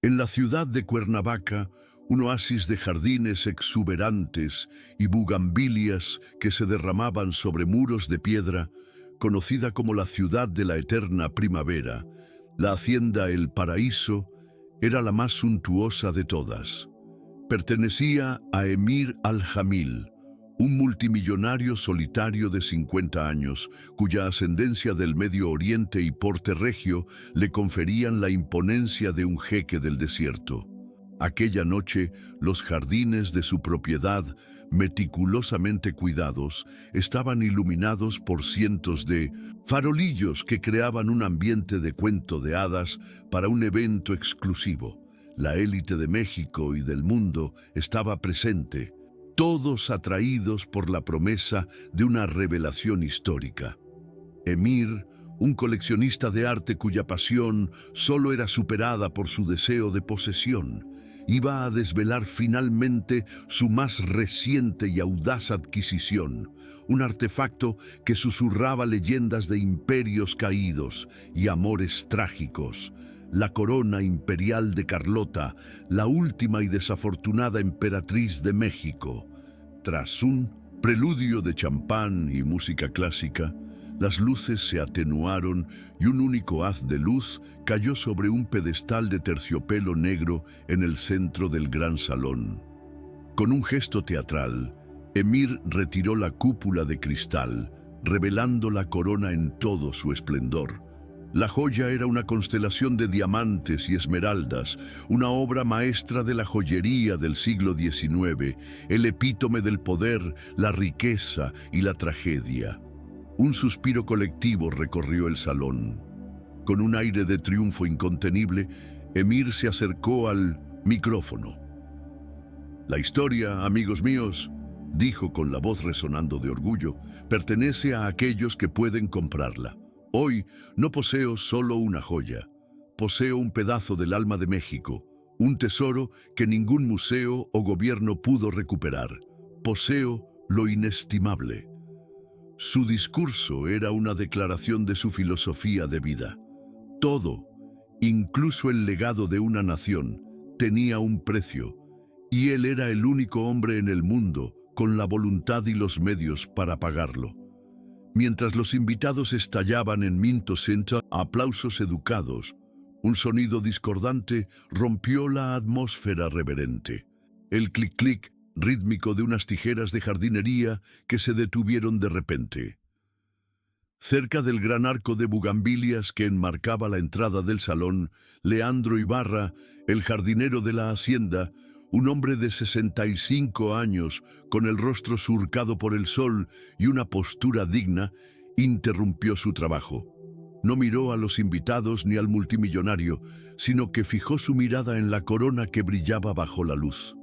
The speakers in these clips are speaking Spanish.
En la ciudad de Cuernavaca, un oasis de jardines exuberantes y bugambilias que se derramaban sobre muros de piedra, conocida como la ciudad de la eterna primavera, la hacienda El Paraíso era la más suntuosa de todas. Pertenecía a Emir Al-Jamil, un multimillonario solitario de 50 años, cuya ascendencia del Medio Oriente y porte regio le conferían la imponencia de un jeque del desierto. Aquella noche, los jardines de su propiedad, meticulosamente cuidados, estaban iluminados por cientos de farolillos que creaban un ambiente de cuento de hadas para un evento exclusivo. La élite de México y del mundo estaba presente, todos atraídos por la promesa de una revelación histórica. Emir, un coleccionista de arte cuya pasión solo era superada por su deseo de posesión, iba a desvelar finalmente su más reciente y audaz adquisición, un artefacto que susurraba leyendas de imperios caídos y amores trágicos, la corona imperial de Carlota, la última y desafortunada emperatriz de México. Tras un preludio de champán y música clásica, las luces se atenuaron y un único haz de luz cayó sobre un pedestal de terciopelo negro en el centro del gran salón. Con un gesto teatral, Emir retiró la cúpula de cristal, revelando la corona en todo su esplendor. La joya era una constelación de diamantes y esmeraldas, una obra maestra de la joyería del siglo XIX, el epítome del poder, la riqueza y la tragedia. Un suspiro colectivo recorrió el salón. Con un aire de triunfo incontenible, Emir se acercó al micrófono. La historia, amigos míos, dijo con la voz resonando de orgullo, pertenece a aquellos que pueden comprarla. Hoy no poseo solo una joya, poseo un pedazo del alma de México, un tesoro que ningún museo o gobierno pudo recuperar. Poseo lo inestimable. Su discurso era una declaración de su filosofía de vida. Todo, incluso el legado de una nación, tenía un precio, y él era el único hombre en el mundo con la voluntad y los medios para pagarlo. Mientras los invitados estallaban en Minto Center, aplausos educados, un sonido discordante rompió la atmósfera reverente. El clic-clic rítmico de unas tijeras de jardinería que se detuvieron de repente. Cerca del gran arco de bugambilias que enmarcaba la entrada del salón, Leandro Ibarra, el jardinero de la hacienda, un hombre de 65 años, con el rostro surcado por el sol y una postura digna, interrumpió su trabajo. No miró a los invitados ni al multimillonario, sino que fijó su mirada en la corona que brillaba bajo la luz.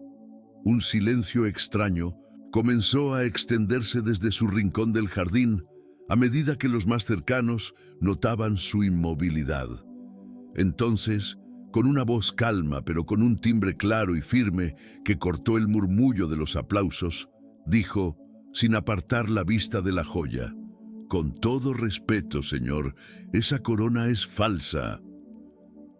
Un silencio extraño comenzó a extenderse desde su rincón del jardín, a medida que los más cercanos notaban su inmovilidad. Entonces, con una voz calma, pero con un timbre claro y firme que cortó el murmullo de los aplausos, dijo, sin apartar la vista de la joya: «Con todo respeto, señor, esa corona es falsa».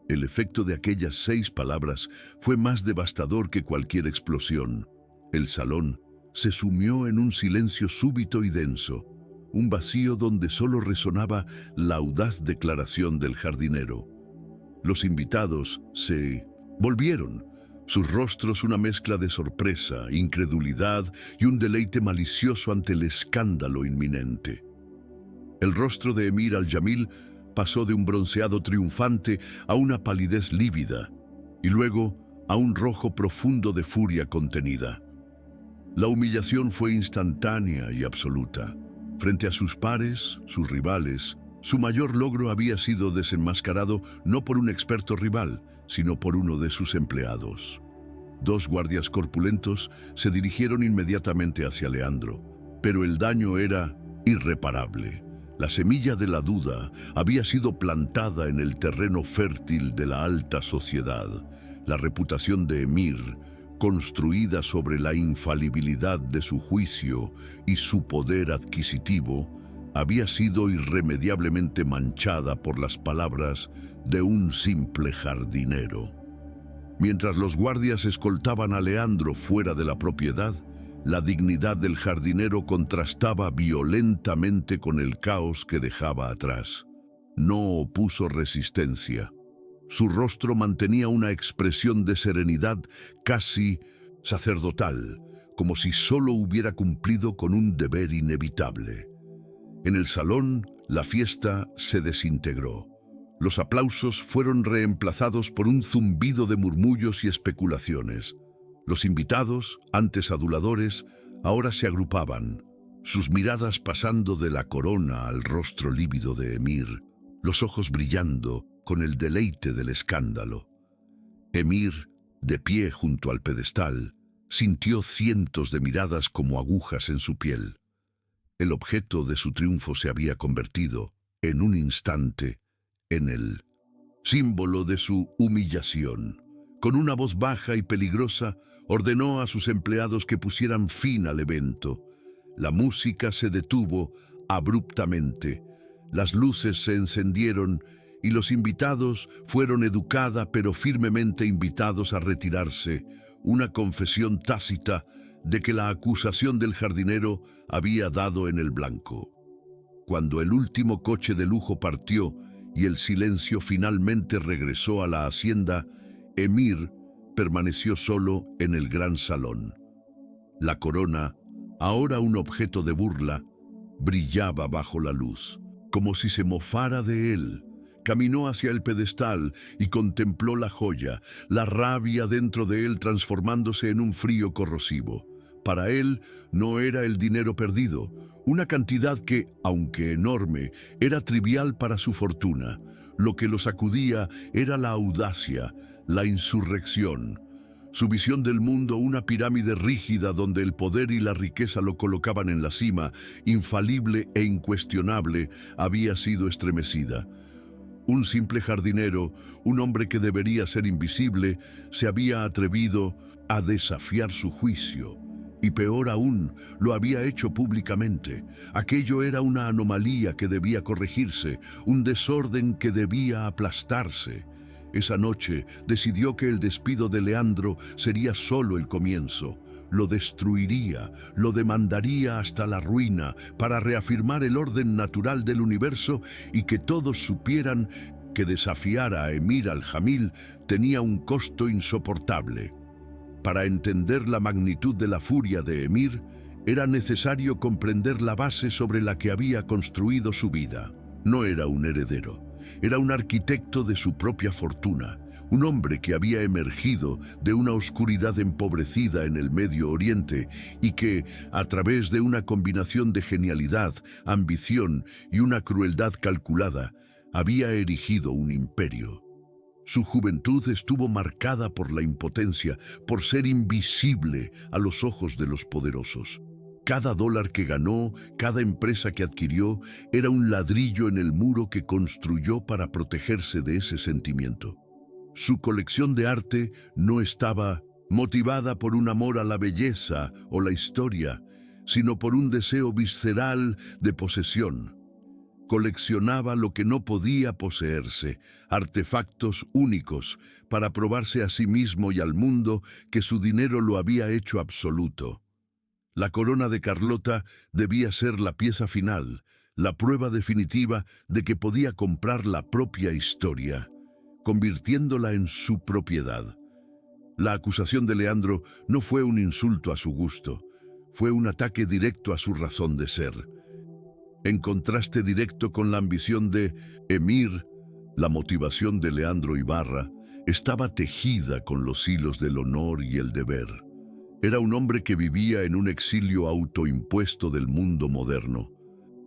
El efecto de aquellas 6 palabras fue más devastador que cualquier explosión. El salón se sumió en un silencio súbito y denso, un vacío donde solo resonaba la audaz declaración del jardinero. Los invitados se volvieron, sus rostros una mezcla de sorpresa, incredulidad y un deleite malicioso ante el escándalo inminente. El rostro de Emir Al-Jamil pasó de un bronceado triunfante a una palidez lívida, y luego a un rojo profundo de furia contenida. La humillación fue instantánea y absoluta. Frente a sus pares, sus rivales, su mayor logro había sido desenmascarado no por un experto rival, sino por uno de sus empleados. 2 guardias corpulentos se dirigieron inmediatamente hacia Leandro, pero el daño era irreparable. La semilla de la duda había sido plantada en el terreno fértil de la alta sociedad. La reputación de Emir, construida sobre la infalibilidad de su juicio y su poder adquisitivo, había sido irremediablemente manchada por las palabras de un simple jardinero. Mientras los guardias escoltaban a Leandro fuera de la propiedad, la dignidad del jardinero contrastaba violentamente con el caos que dejaba atrás. No opuso resistencia. Su rostro mantenía una expresión de serenidad casi sacerdotal, como si solo hubiera cumplido con un deber inevitable. En el salón, la fiesta se desintegró. Los aplausos fueron reemplazados por un zumbido de murmullos y especulaciones. Los invitados, antes aduladores, ahora se agrupaban, sus miradas pasando de la corona al rostro lívido de Emir, los ojos brillando con el deleite del escándalo. Emir, de pie junto al pedestal, sintió cientos de miradas como agujas en su piel. El objeto de su triunfo se había convertido, en un instante, en el símbolo de su humillación. Con una voz baja y peligrosa, ordenó a sus empleados que pusieran fin al evento. La música se detuvo abruptamente, las luces se encendieron y los invitados fueron educada pero firmemente invitados a retirarse, una confesión tácita de que la acusación del jardinero había dado en el blanco. Cuando el último coche de lujo partió y el silencio finalmente regresó a la hacienda, Emir permaneció solo en el gran salón. La corona, ahora un objeto de burla, brillaba bajo la luz, como si se mofara de él. Caminó hacia el pedestal y contempló la joya, la rabia dentro de él transformándose en un frío corrosivo. Para él no era el dinero perdido, una cantidad que, aunque enorme, era trivial para su fortuna. Lo que lo sacudía era la audacia, la insurrección. Su visión del mundo, una pirámide rígida donde el poder y la riqueza lo colocaban en la cima, infalible e incuestionable, había sido estremecida. Un simple jardinero, un hombre que debería ser invisible, se había atrevido a desafiar su juicio. Y peor aún, lo había hecho públicamente. Aquello era una anomalía que debía corregirse, un desorden que debía aplastarse. Esa noche decidió que el despido de Leandro sería solo el comienzo. Lo destruiría, lo demandaría hasta la ruina para reafirmar el orden natural del universo y que todos supieran que desafiar a Emir al-Jamil tenía un costo insoportable. Para entender la magnitud de la furia de Emir, era necesario comprender la base sobre la que había construido su vida. No era un heredero, era un arquitecto de su propia fortuna, un hombre que había emergido de una oscuridad empobrecida en el Medio Oriente y que, a través de una combinación de genialidad, ambición y una crueldad calculada, había erigido un imperio. Su juventud estuvo marcada por la impotencia, por ser invisible a los ojos de los poderosos. Cada dólar que ganó, cada empresa que adquirió, era un ladrillo en el muro que construyó para protegerse de ese sentimiento. Su colección de arte no estaba motivada por un amor a la belleza o la historia, sino por un deseo visceral de posesión. Coleccionaba lo que no podía poseerse, artefactos únicos, para probarse a sí mismo y al mundo que su dinero lo había hecho absoluto. La corona de Carlota debía ser la pieza final, la prueba definitiva de que podía comprar la propia historia, convirtiéndola en su propiedad. La acusación de Leandro no fue un insulto a su gusto, fue un ataque directo a su razón de ser. En contraste directo con la ambición de Emir, la motivación de Leandro Ibarra estaba tejida con los hilos del honor y el deber. Era un hombre que vivía en un exilio autoimpuesto del mundo moderno,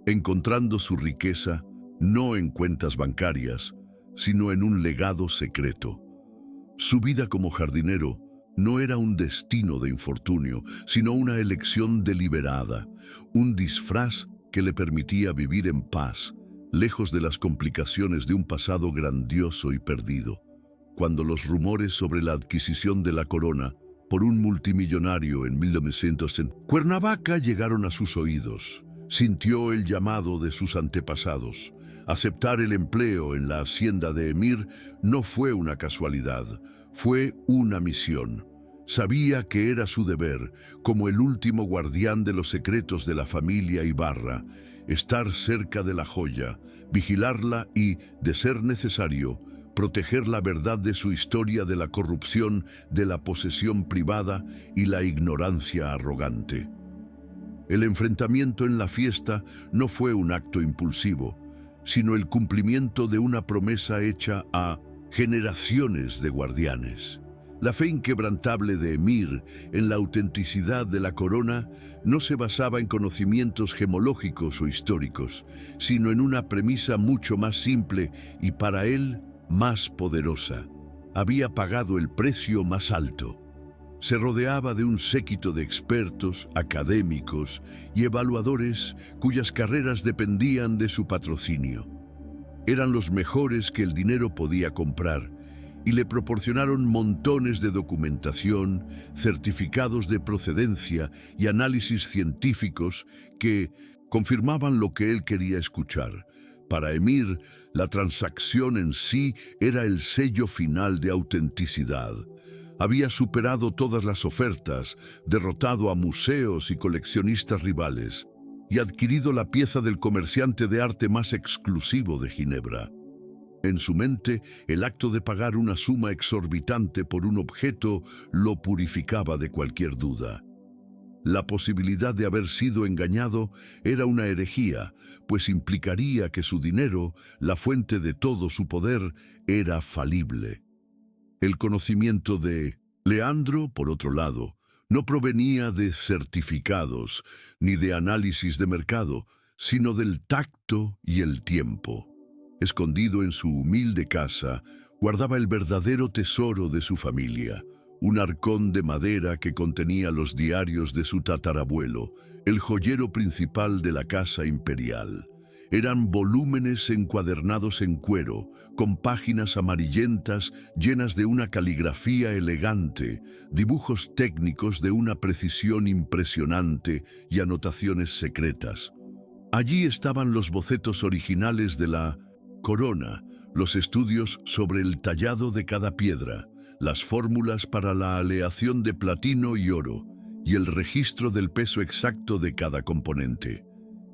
encontrando su riqueza no en cuentas bancarias, sino en un legado secreto. Su vida como jardinero no era un destino de infortunio, sino una elección deliberada, un disfraz que le permitía vivir en paz, lejos de las complicaciones de un pasado grandioso y perdido. Cuando los rumores sobre la adquisición de la corona por un multimillonario en 1900 en Cuernavaca llegaron a sus oídos, sintió el llamado de sus antepasados. Aceptar el empleo en la hacienda de Emir no fue una casualidad, Fue una misión. Sabía que era su deber, como el último guardián de los secretos de la familia Ibarra, estar cerca de la joya, vigilarla y, de ser necesario, proteger la verdad de su historia de la corrupción, de la posesión privada y la ignorancia arrogante. El enfrentamiento en la fiesta no fue un acto impulsivo, sino el cumplimiento de una promesa hecha a generaciones de guardianes. La fe inquebrantable de Emir en la autenticidad de la corona no se basaba en conocimientos gemológicos o históricos, sino en una premisa mucho más simple y para él más poderosa. Había pagado el precio más alto. Se rodeaba de un séquito de expertos, académicos y evaluadores cuyas carreras dependían de su patrocinio. Eran los mejores que el dinero podía comprar y le proporcionaron montones de documentación, certificados de procedencia y análisis científicos que confirmaban lo que él quería escuchar. Para Emir, la transacción en sí era el sello final de autenticidad. Había superado todas las ofertas, derrotado a museos y coleccionistas rivales, y adquirido la pieza del comerciante de arte más exclusivo de Ginebra. En su mente, el acto de pagar una suma exorbitante por un objeto lo purificaba de cualquier duda. La posibilidad de haber sido engañado era una herejía, pues implicaría que su dinero, la fuente de todo su poder, era falible. El conocimiento de Leandro, por otro lado, no provenía de certificados ni de análisis de mercado, sino del tacto y el tiempo. Escondido en su humilde casa, guardaba el verdadero tesoro de su familia, un arcón de madera que contenía los diarios de su tatarabuelo, el joyero principal de la casa imperial. Eran volúmenes encuadernados en cuero, con páginas amarillentas llenas de una caligrafía elegante, dibujos técnicos de una precisión impresionante y anotaciones secretas. Allí estaban los bocetos originales de la corona, los estudios sobre el tallado de cada piedra, las fórmulas para la aleación de platino y oro, y el registro del peso exacto de cada componente.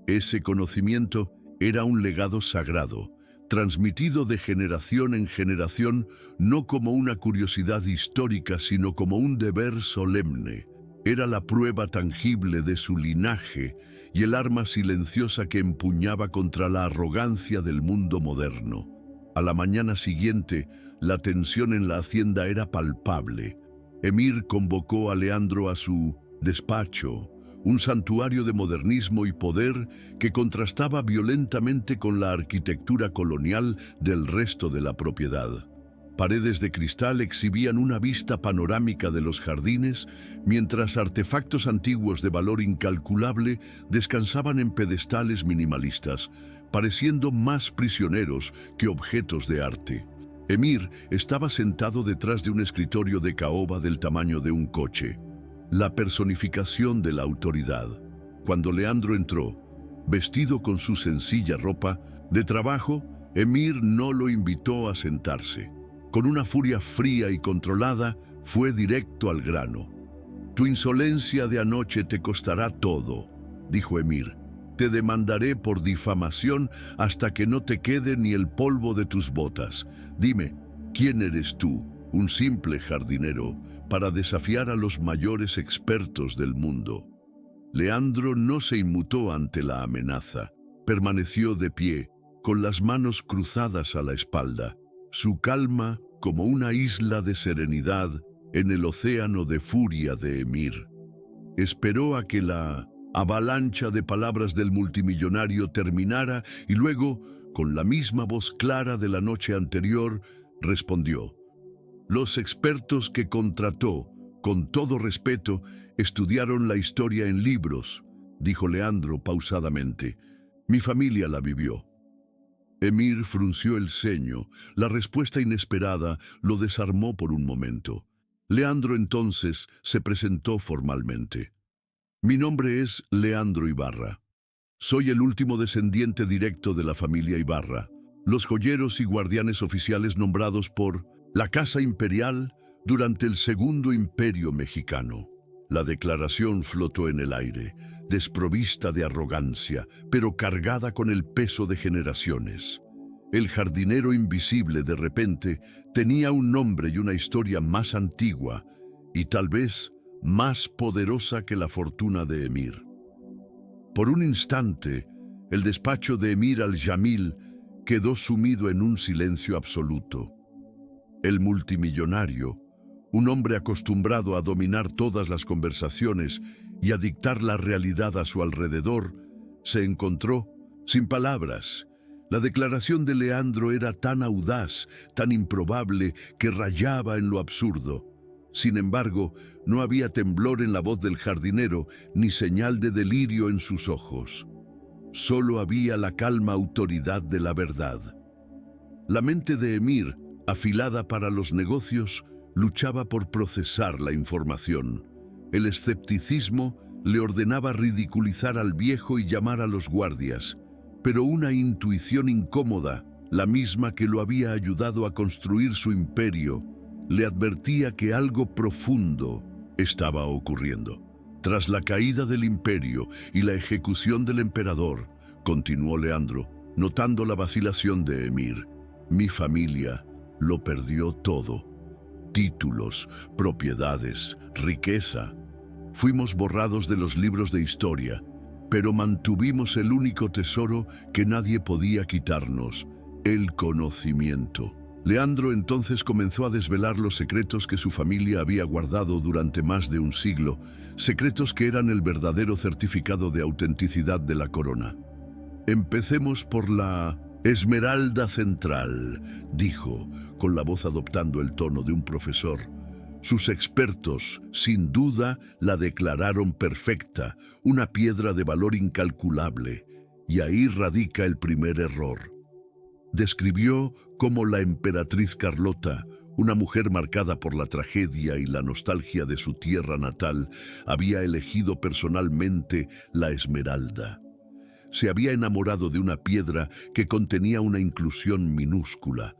Ese conocimiento era un legado sagrado, transmitido de generación en generación, no como una curiosidad histórica, sino como un deber solemne. Era la prueba tangible de su linaje y el arma silenciosa que empuñaba contra la arrogancia del mundo moderno. A la mañana siguiente, la tensión en la hacienda era palpable. Emir convocó a Leandro a su despacho, un santuario de modernismo y poder que contrastaba violentamente con la arquitectura colonial del resto de la propiedad. Paredes de cristal exhibían una vista panorámica de los jardines, mientras artefactos antiguos de valor incalculable descansaban en pedestales minimalistas, pareciendo más prisioneros que objetos de arte. Emir estaba sentado detrás de un escritorio de caoba del tamaño de un coche, la personificación de la autoridad. Cuando Leandro entró, vestido con su sencilla ropa de trabajo, Emir no lo invitó a sentarse. Con una furia fría y controlada, fue directo al grano. «Tu insolencia de anoche te costará todo», dijo Emir. «Te demandaré por difamación hasta que no te quede ni el polvo de tus botas. Dime, ¿quién eres tú, un simple jardinero, para desafiar a los mayores expertos del mundo?» Leandro no se inmutó ante la amenaza. Permaneció de pie, con las manos cruzadas a la espalda, su calma como una isla de serenidad en el océano de furia de Emir. Esperó a que la avalancha de palabras del multimillonario terminara y luego, con la misma voz clara de la noche anterior, respondió: «Los expertos que contrató, con todo respeto, estudiaron la historia en libros», dijo Leandro pausadamente. «Mi familia la vivió». Emir frunció el ceño. La respuesta inesperada lo desarmó por un momento. Leandro entonces se presentó formalmente. «Mi nombre es Leandro Ibarra. Soy el último descendiente directo de la familia Ibarra, los joyeros y guardianes oficiales nombrados por la Casa Imperial durante el Segundo Imperio Mexicano. La declaración flotó en el aire, desprovista de arrogancia, pero cargada con el peso de generaciones. El jardinero invisible, de repente, tenía un nombre y una historia más antigua, y tal vez más poderosa que la fortuna de Emir. Por un instante, el despacho de Emir al-Jamil quedó sumido en un silencio absoluto. El multimillonario, un hombre acostumbrado a dominar todas las conversaciones y a dictar la realidad a su alrededor, se encontró sin palabras. La declaración de Leandro era tan audaz, tan improbable, que rayaba en lo absurdo. Sin embargo, no había temblor en la voz del jardinero, ni señal de delirio en sus ojos. Solo había la calma autoridad de la verdad. La mente de Emir, afilada para los negocios, luchaba por procesar la información. El escepticismo le ordenaba ridiculizar al viejo y llamar a los guardias, pero una intuición incómoda, la misma que lo había ayudado a construir su imperio, le advertía que algo profundo estaba ocurriendo. Tras la caída del imperio y la ejecución del emperador, continuó Leandro, notando la vacilación de Emir, mi familia lo perdió todo. Títulos, propiedades, riqueza. Fuimos borrados de los libros de historia, pero mantuvimos el único tesoro que nadie podía quitarnos, el conocimiento. Leandro entonces comenzó a desvelar los secretos que su familia había guardado durante más de un siglo, secretos que eran el verdadero certificado de autenticidad de la corona. Empecemos por la Esmeralda Central, dijo, con la voz adoptando el tono de un profesor. Sus expertos, sin duda, la declararon perfecta, una piedra de valor incalculable, y ahí radica el primer error. Describió cómo la emperatriz Carlota, una mujer marcada por la tragedia y la nostalgia de su tierra natal, había elegido personalmente la esmeralda. Se había enamorado de una piedra que contenía una inclusión minúscula,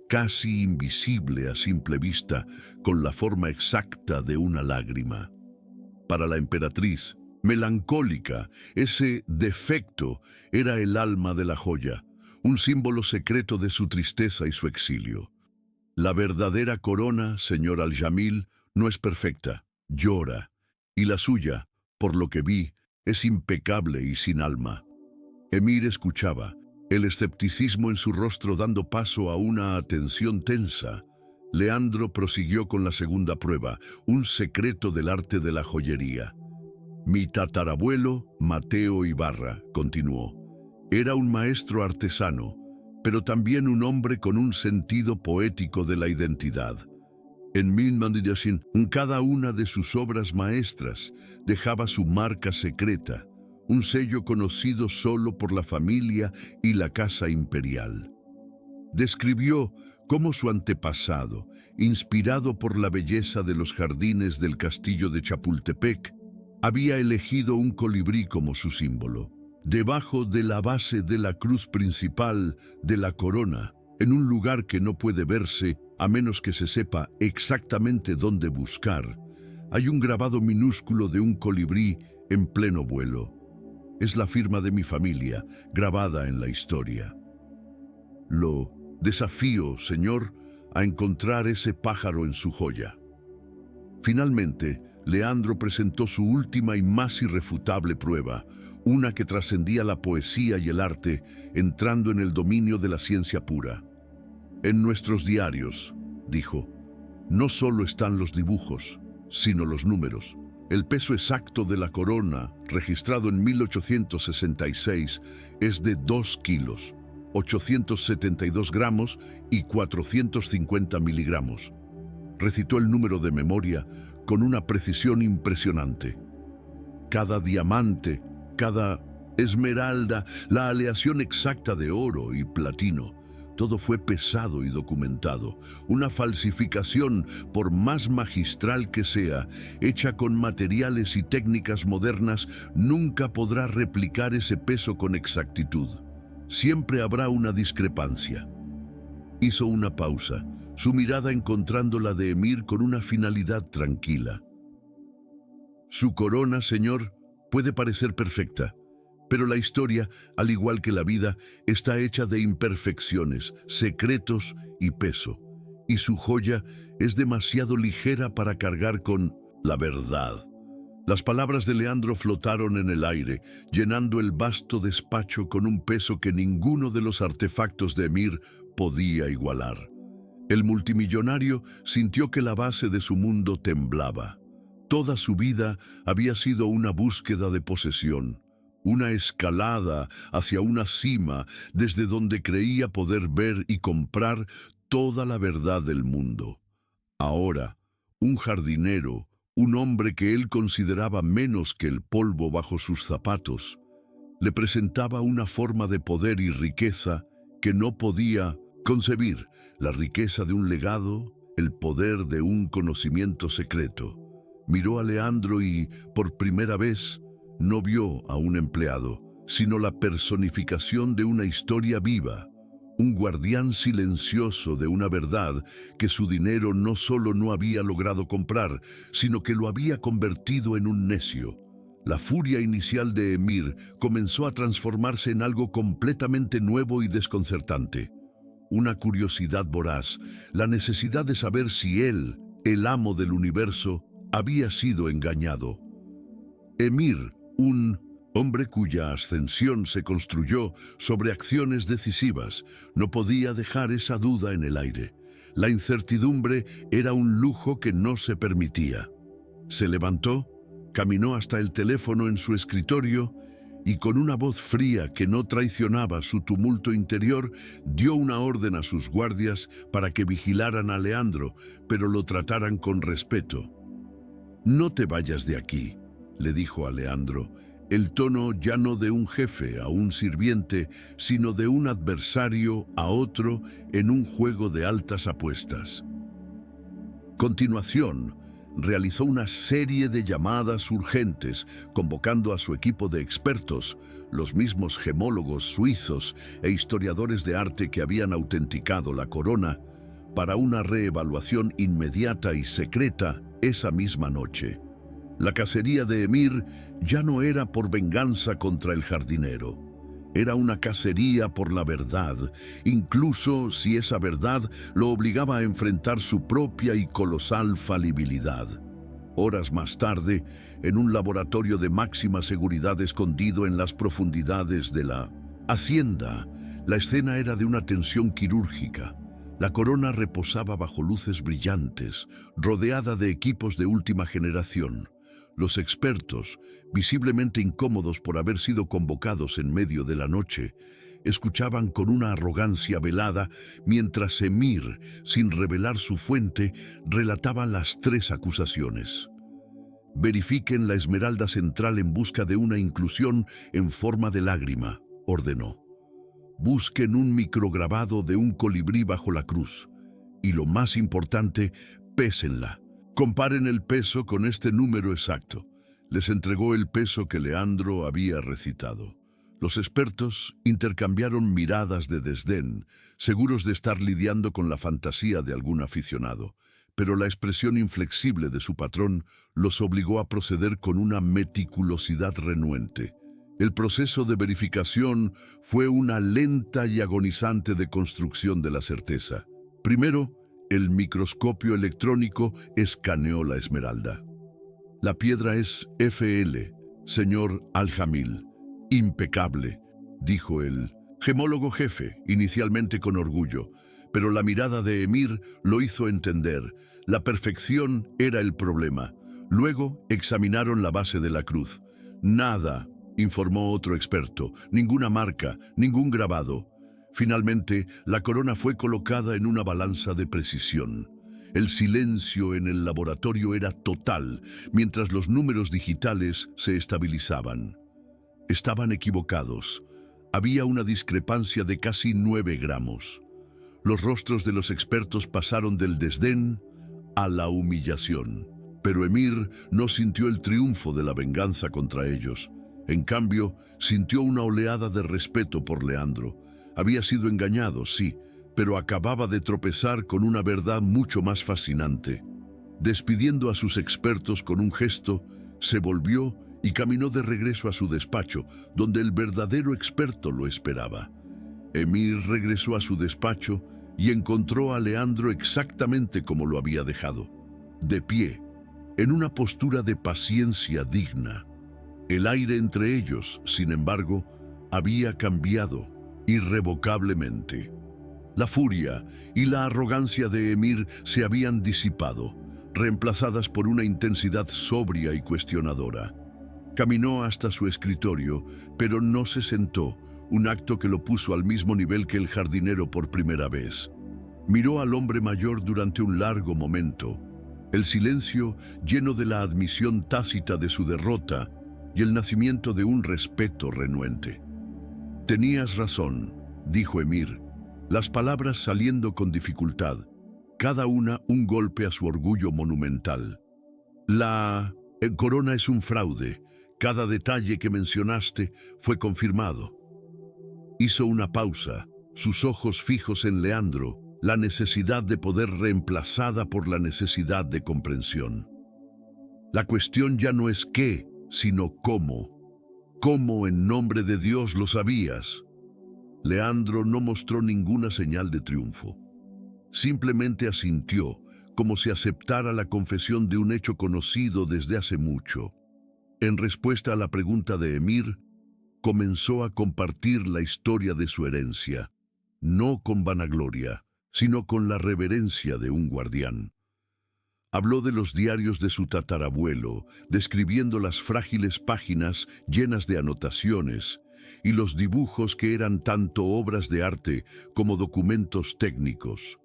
casi invisible a simple vista, con la forma exacta de una lágrima. Para la emperatriz, melancólica, ese defecto era el alma de la joya, un símbolo secreto de su tristeza y su exilio. La verdadera corona, señor al-Jamil, no es perfecta, llora, y la suya, por lo que vi, es impecable y sin alma. Emir escuchaba, el escepticismo en su rostro dando paso a una atención tensa. Leandro prosiguió con la segunda prueba, un secreto del arte de la joyería. Mi tatarabuelo, Mateo Ibarra, continuó, era un maestro artesano, pero también un hombre con un sentido poético de la identidad. En cada una de sus obras maestras dejaba su marca secreta, un sello conocido solo por la familia y la casa imperial. Describió cómo su antepasado, inspirado por la belleza de los jardines del castillo de Chapultepec, había elegido un colibrí como su símbolo. Debajo de la base de la cruz principal de la corona, en un lugar que no puede verse a menos que se sepa exactamente dónde buscar, hay un grabado minúsculo de un colibrí en pleno vuelo. Es la firma de mi familia, grabada en la historia. Lo desafío, señor, a encontrar ese pájaro en su joya. Finalmente, Leandro presentó su última y más irrefutable prueba, una que trascendía la poesía y el arte, entrando en el dominio de la ciencia pura. En nuestros diarios, dijo, no solo están los dibujos, sino los números. El peso exacto de la corona, registrado en 1866, es de 2 kilos, 872 gramos y 450 miligramos. Recitó el número de memoria con una precisión impresionante. Cada diamante, cada esmeralda, la aleación exacta de oro y platino, todo fue pesado y documentado. Una falsificación, por más magistral que sea, hecha con materiales y técnicas modernas, nunca podrá replicar ese peso con exactitud. Siempre habrá una discrepancia. Hizo una pausa, su mirada encontrando la de Emir con una finalidad tranquila. Su corona, señor, puede parecer perfecta, pero la historia, al igual que la vida, está hecha de imperfecciones, secretos y peso, y su joya es demasiado ligera para cargar con la verdad. Las palabras de Leandro flotaron en el aire, llenando el vasto despacho con un peso que ninguno de los artefactos de Emir podía igualar. El multimillonario sintió que la base de su mundo temblaba. Toda su vida había sido una búsqueda de posesión, una escalada hacia una cima desde donde creía poder ver y comprar toda la verdad del mundo. Ahora, un jardinero, un hombre que él consideraba menos que el polvo bajo sus zapatos, le presentaba una forma de poder y riqueza que no podía concebir, la riqueza de un legado, el poder de un conocimiento secreto. Miró a Leandro y, por primera vez, no vio a un empleado, sino la personificación de una historia viva, un guardián silencioso de una verdad que su dinero no solo no había logrado comprar, sino que lo había convertido en un necio. La furia inicial de Emir comenzó a transformarse en algo completamente nuevo y desconcertante. Una curiosidad voraz, la necesidad de saber si él, el amo del universo, había sido engañado. Emir, un hombre cuya ascensión se construyó sobre acciones decisivas, no podía dejar esa duda en el aire. La incertidumbre era un lujo que no se permitía. Se levantó, caminó hasta el teléfono en su escritorio y con una voz fría que no traicionaba su tumulto interior, dio una orden a sus guardias para que vigilaran a Leandro, pero lo trataran con respeto. «No te vayas de aquí», le dijo a Leandro, el tono ya no de un jefe a un sirviente, sino de un adversario a otro en un juego de altas apuestas. Continuación, realizó una serie de llamadas urgentes, convocando a su equipo de expertos, los mismos gemólogos suizos e historiadores de arte que habían autenticado la corona, para una reevaluación inmediata y secreta esa misma noche. La cacería de Emir ya no era por venganza contra el jardinero. Era una cacería por la verdad, incluso si esa verdad lo obligaba a enfrentar su propia y colosal falibilidad. Horas más tarde, en un laboratorio de máxima seguridad escondido en las profundidades de la hacienda, la escena era de una tensión quirúrgica. La corona reposaba bajo luces brillantes, rodeada de equipos de última generación. Los expertos, visiblemente incómodos por haber sido convocados en medio de la noche, escuchaban con una arrogancia velada mientras Emir, sin revelar su fuente, relataba las 3 acusaciones. «Verifiquen la esmeralda central en busca de una inclusión en forma de lágrima», ordenó. «Busquen un micrograbado de un colibrí bajo la cruz. Y lo más importante, pésenla. Comparen el peso con este número exacto». Les entregó el peso que Leandro había recitado. Los expertos intercambiaron miradas de desdén, seguros de estar lidiando con la fantasía de algún aficionado, pero la expresión inflexible de su patrón los obligó a proceder con una meticulosidad renuente. El proceso de verificación fue una lenta y agonizante deconstrucción de la certeza. Primero, el microscopio electrónico escaneó la esmeralda. «La piedra es FL, señor Al-Jamil. Impecable», dijo el gemólogo jefe, inicialmente con orgullo, pero la mirada de Emir lo hizo entender. La perfección era el problema. Luego examinaron la base de la cruz. «Nada», informó otro experto, «ninguna marca, ningún grabado». Finalmente, la corona fue colocada en una balanza de precisión. El silencio en el laboratorio era total, mientras los números digitales se estabilizaban. Estaban equivocados. Había una discrepancia de casi 9 gramos. Los rostros de los expertos pasaron del desdén a la humillación. Pero Emir no sintió el triunfo de la venganza contra ellos. En cambio, sintió una oleada de respeto por Leandro. Había sido engañado, sí, pero acababa de tropezar con una verdad mucho más fascinante. Despidiendo a sus expertos con un gesto, se volvió y caminó de regreso a su despacho, donde el verdadero experto lo esperaba. Emir regresó a su despacho y encontró a Leandro exactamente como lo había dejado, de pie, en una postura de paciencia digna. El aire entre ellos, sin embargo, había cambiado irrevocablemente. La furia y la arrogancia de Emir se habían disipado, reemplazadas por una intensidad sobria y cuestionadora. Caminó hasta su escritorio, pero no se sentó, un acto que lo puso al mismo nivel que el jardinero por primera vez. Miró al hombre mayor durante un largo momento, el silencio lleno de la admisión tácita de su derrota y el nacimiento de un respeto renuente. «Tenías razón», dijo Emir, las palabras saliendo con dificultad, cada una un golpe a su orgullo monumental. La corona es un fraude. Cada detalle que mencionaste fue confirmado. Hizo una pausa, sus ojos fijos en Leandro, la necesidad de poder reemplazada por la necesidad de comprensión. La cuestión ya no es qué, sino cómo. ¿Cómo en nombre de Dios lo sabías? Leandro no mostró ninguna señal de triunfo. Simplemente asintió, como si aceptara la confesión de un hecho conocido desde hace mucho. En respuesta a la pregunta de Emir, comenzó a compartir la historia de su herencia, no con vanagloria, sino con la reverencia de un guardián. Habló de los diarios de su tatarabuelo, describiendo las frágiles páginas llenas de anotaciones y los dibujos que eran tanto obras de arte como documentos técnicos.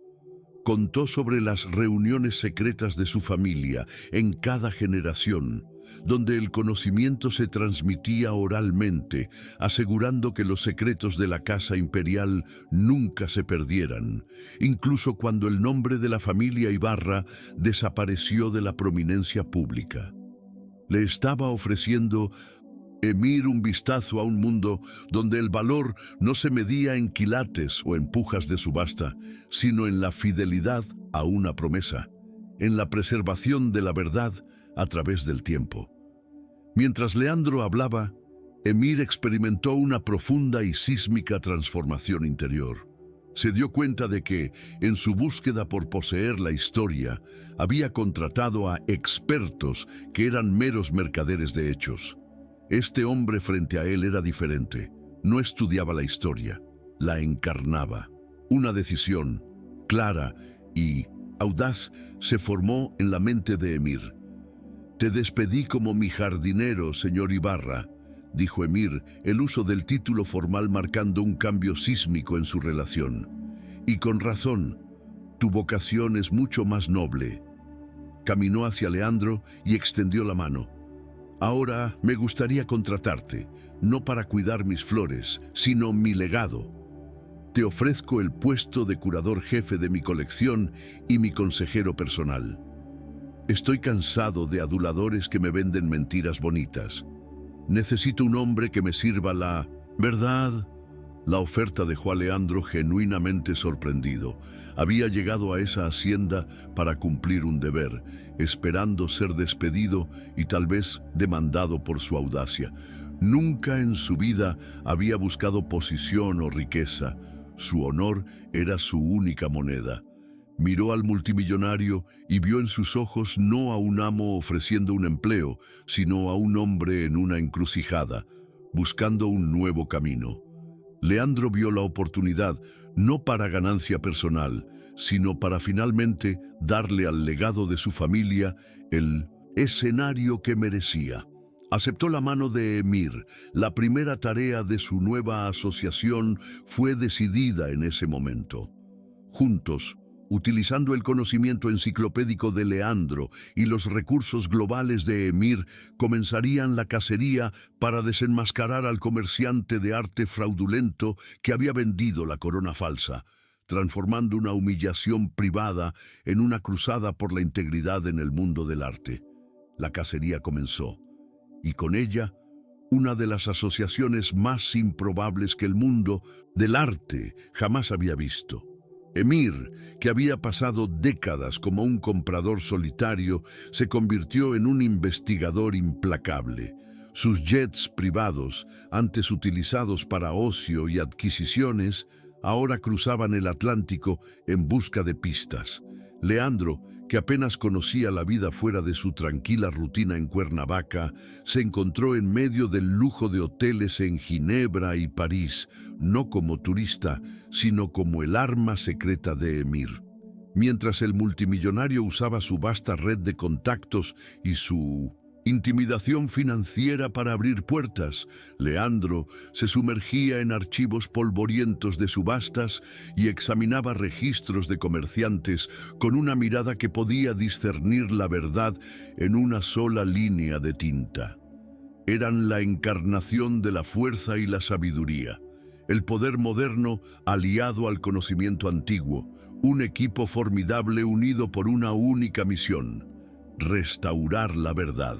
Contó sobre las reuniones secretas de su familia en cada generación, donde el conocimiento se transmitía oralmente, asegurando que los secretos de la casa imperial nunca se perdieran, incluso cuando el nombre de la familia Ibarra desapareció de la prominencia pública. Le estaba ofreciendo Emir un vistazo a un mundo donde el valor no se medía en quilates o en pujas de subasta, sino en la fidelidad a una promesa, en la preservación de la verdad a través del tiempo. Mientras Leandro hablaba, Emir experimentó una profunda y sísmica transformación interior. Se dio cuenta de que, en su búsqueda por poseer la historia, había contratado a expertos que eran meros mercaderes de hechos. Este hombre frente a él era diferente. No estudiaba la historia, la encarnaba. Una decisión, clara y audaz, se formó en la mente de Emir. «Te despedí como mi jardinero, señor Ibarra», dijo Emir, el uso del título formal marcando un cambio sísmico en su relación. «Y con razón, tu vocación es mucho más noble». Caminó hacia Leandro y extendió la mano. «Ahora me gustaría contratarte, no para cuidar mis flores, sino mi legado. Te ofrezco el puesto de curador jefe de mi colección y mi consejero personal. Estoy cansado de aduladores que me venden mentiras bonitas. Necesito un hombre que me sirva la verdad». La oferta dejó a Leandro genuinamente sorprendido. Había llegado a esa hacienda para cumplir un deber, esperando ser despedido y tal vez demandado por su audacia. Nunca en su vida había buscado posición o riqueza. Su honor era su única moneda. Miró al multimillonario y vio en sus ojos no a un amo ofreciendo un empleo, sino a un hombre en una encrucijada, buscando un nuevo camino. Leandro vio la oportunidad, no para ganancia personal, sino para finalmente darle al legado de su familia el escenario que merecía. Aceptó la mano de Emir. La primera tarea de su nueva asociación fue decidida en ese momento. Juntos, utilizando el conocimiento enciclopédico de Leandro y los recursos globales de Emir, comenzarían la cacería para desenmascarar al comerciante de arte fraudulento que había vendido la corona falsa, transformando una humillación privada en una cruzada por la integridad en el mundo del arte. La cacería comenzó, y con ella, una de las asociaciones más improbables que el mundo del arte jamás había visto. Emir, que había pasado décadas como un comprador solitario, se convirtió en un investigador implacable. Sus jets privados, antes utilizados para ocio y adquisiciones, ahora cruzaban el Atlántico en busca de pistas. Leandro, que apenas conocía la vida fuera de su tranquila rutina en Cuernavaca, se encontró en medio del lujo de hoteles en Ginebra y París, no como turista, sino como el arma secreta de Emir. Mientras el multimillonario usaba su vasta red de contactos y su intimidación financiera para abrir puertas, Leandro se sumergía en archivos polvorientos de subastas y examinaba registros de comerciantes con una mirada que podía discernir la verdad en una sola línea de tinta. Eran la encarnación de la fuerza y la sabiduría, el poder moderno aliado al conocimiento antiguo, un equipo formidable unido por una única misión: restaurar la verdad.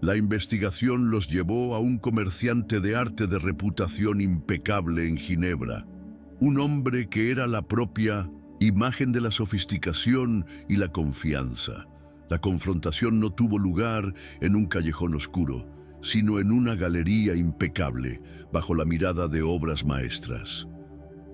La investigación los llevó a un comerciante de arte de reputación impecable en Ginebra, un hombre que era la propia imagen de la sofisticación y la confianza. La confrontación no tuvo lugar en un callejón oscuro, sino en una galería impecable, bajo la mirada de obras maestras.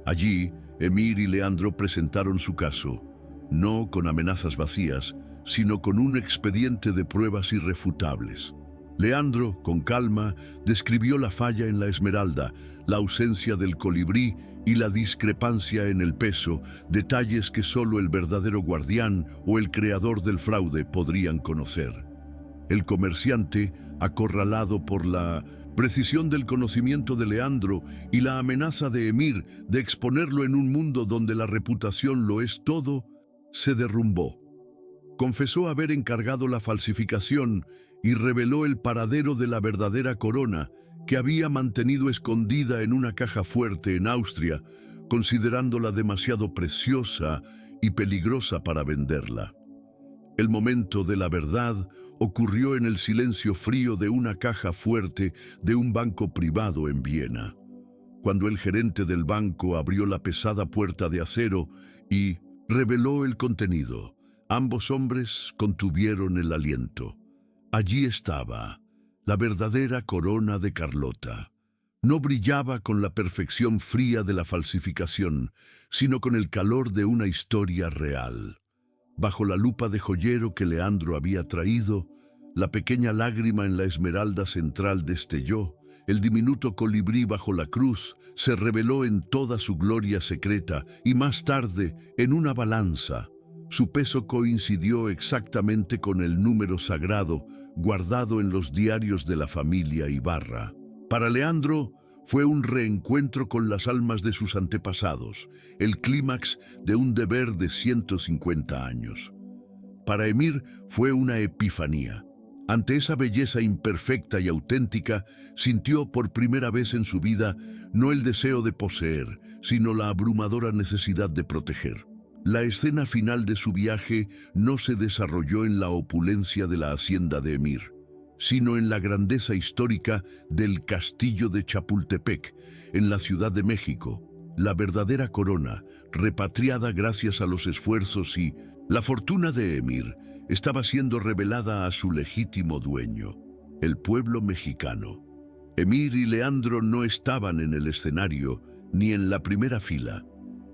Allí, Emir y Leandro presentaron su caso, no con amenazas vacías, sino con un expediente de pruebas irrefutables. Leandro, con calma, describió la falla en la esmeralda, la ausencia del colibrí y la discrepancia en el peso, detalles que solo el verdadero guardián o el creador del fraude podrían conocer. El comerciante, acorralado por la precisión del conocimiento de Leandro y la amenaza de Emir de exponerlo en un mundo donde la reputación lo es todo, se derrumbó. Confesó haber encargado la falsificación y reveló el paradero de la verdadera corona, que había mantenido escondida en una caja fuerte en Austria, considerándola demasiado preciosa y peligrosa para venderla. El momento de la verdad ocurrió en el silencio frío de una caja fuerte de un banco privado en Viena, cuando el gerente del banco abrió la pesada puerta de acero y reveló el contenido. Ambos hombres contuvieron el aliento. Allí estaba, la verdadera corona de Carlota. No brillaba con la perfección fría de la falsificación, sino con el calor de una historia real. Bajo la lupa de joyero que Leandro había traído, la pequeña lágrima en la esmeralda central destelló. El diminuto colibrí bajo la cruz se reveló en toda su gloria secreta y más tarde, en una balanza, su peso coincidió exactamente con el número sagrado guardado en los diarios de la familia Ibarra. Para Leandro fue un reencuentro con las almas de sus antepasados, el clímax de un deber de 150 años. Para Emir fue una epifanía. Ante esa belleza imperfecta y auténtica, sintió por primera vez en su vida no el deseo de poseer, sino la abrumadora necesidad de proteger. La escena final de su viaje no se desarrolló en la opulencia de la hacienda de Emir, sino en la grandeza histórica del castillo de Chapultepec, en la Ciudad de México, la verdadera corona, repatriada gracias a los esfuerzos y la fortuna de Emir, estaba siendo revelada a su legítimo dueño, el pueblo mexicano. Emir y Leandro no estaban en el escenario ni en la primera fila.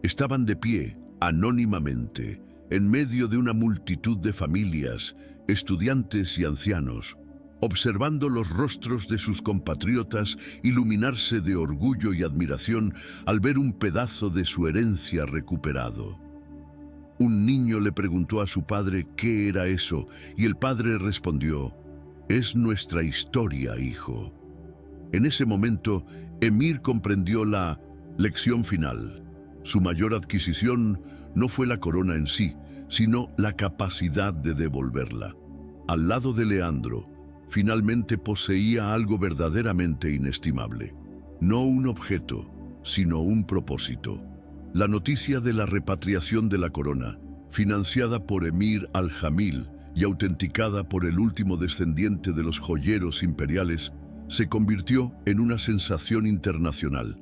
Estaban de pie, anónimamente, en medio de una multitud de familias, estudiantes y ancianos, observando los rostros de sus compatriotas iluminarse de orgullo y admiración al ver un pedazo de su herencia recuperado. Un niño le preguntó a su padre qué era eso, y el padre respondió: «Es nuestra historia, hijo». En ese momento, Emir comprendió la lección final. Su mayor adquisición no fue la corona en sí, sino la capacidad de devolverla. Al lado de Leandro, finalmente poseía algo verdaderamente inestimable. No un objeto, sino un propósito. La noticia de la repatriación de la corona, financiada por Emir al-Jamil y autenticada por el último descendiente de los joyeros imperiales, se convirtió en una sensación internacional.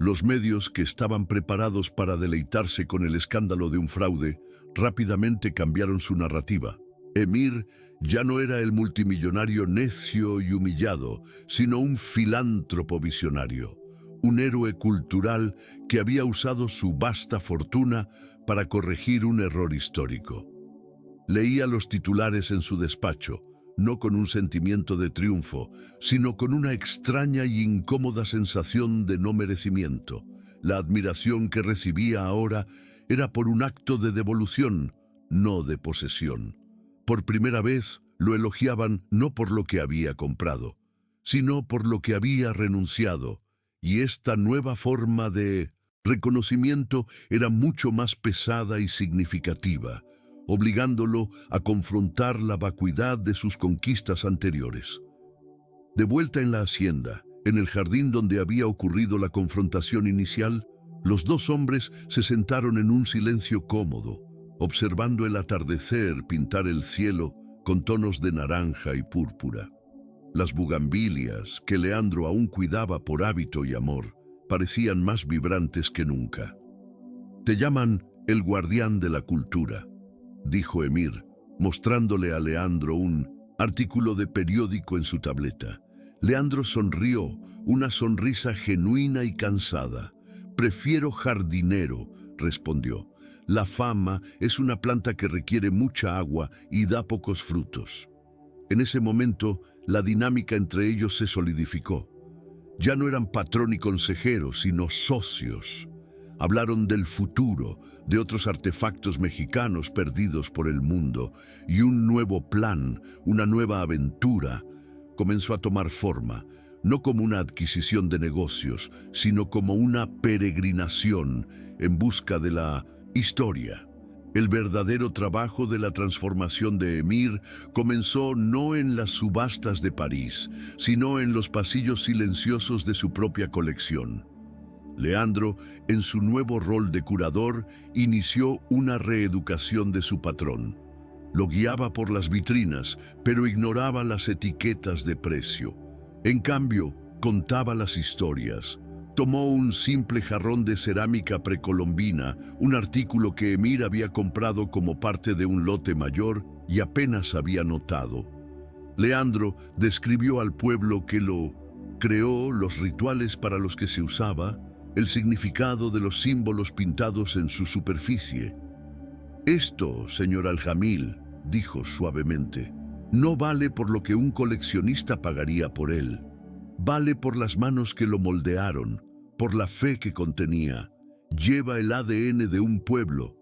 Los medios, que estaban preparados para deleitarse con el escándalo de un fraude, rápidamente cambiaron su narrativa. Emir ya no era el multimillonario necio y humillado, sino un filántropo visionario, un héroe cultural que había usado su vasta fortuna para corregir un error histórico. Leía los titulares en su despacho, no con un sentimiento de triunfo, sino con una extraña y incómoda sensación de no merecimiento. La admiración que recibía ahora era por un acto de devolución, no de posesión. Por primera vez lo elogiaban no por lo que había comprado, sino por lo que había renunciado, y esta nueva forma de reconocimiento era mucho más pesada y significativa, obligándolo a confrontar la vacuidad de sus conquistas anteriores. De vuelta en la hacienda, en el jardín donde había ocurrido la confrontación inicial, los dos hombres se sentaron en un silencio cómodo, observando el atardecer pintar el cielo con tonos de naranja y púrpura. Las bugambilias, que Leandro aún cuidaba por hábito y amor, parecían más vibrantes que nunca. «Te llaman el guardián de la cultura», dijo Emir, mostrándole a Leandro un artículo de periódico en su tableta. Leandro sonrió, una sonrisa genuina y cansada. «Prefiero jardinero», respondió. «La fama es una planta que requiere mucha agua y da pocos frutos». En ese momento, la dinámica entre ellos se solidificó. Ya no eran patrón y consejero, sino socios. Hablaron del futuro, de otros artefactos mexicanos perdidos por el mundo, y un nuevo plan, una nueva aventura, comenzó a tomar forma, no como una adquisición de negocios, sino como una peregrinación en busca de la historia. El verdadero trabajo de la transformación de Emir comenzó no en las subastas de París, sino en los pasillos silenciosos de su propia colección. Leandro, en su nuevo rol de curador, inició una reeducación de su patrón. Lo guiaba por las vitrinas, pero ignoraba las etiquetas de precio. En cambio, contaba las historias. Tomó un simple jarrón de cerámica precolombina, un artículo que Emir había comprado como parte de un lote mayor y apenas había notado. Leandro describió al pueblo que lo creó, los rituales para los que se usaba, el significado de los símbolos pintados en su superficie. «Esto, señor Aljamil», dijo suavemente, «no vale por lo que un coleccionista pagaría por él. Vale por las manos que lo moldearon, por la fe que contenía. Lleva el ADN de un pueblo».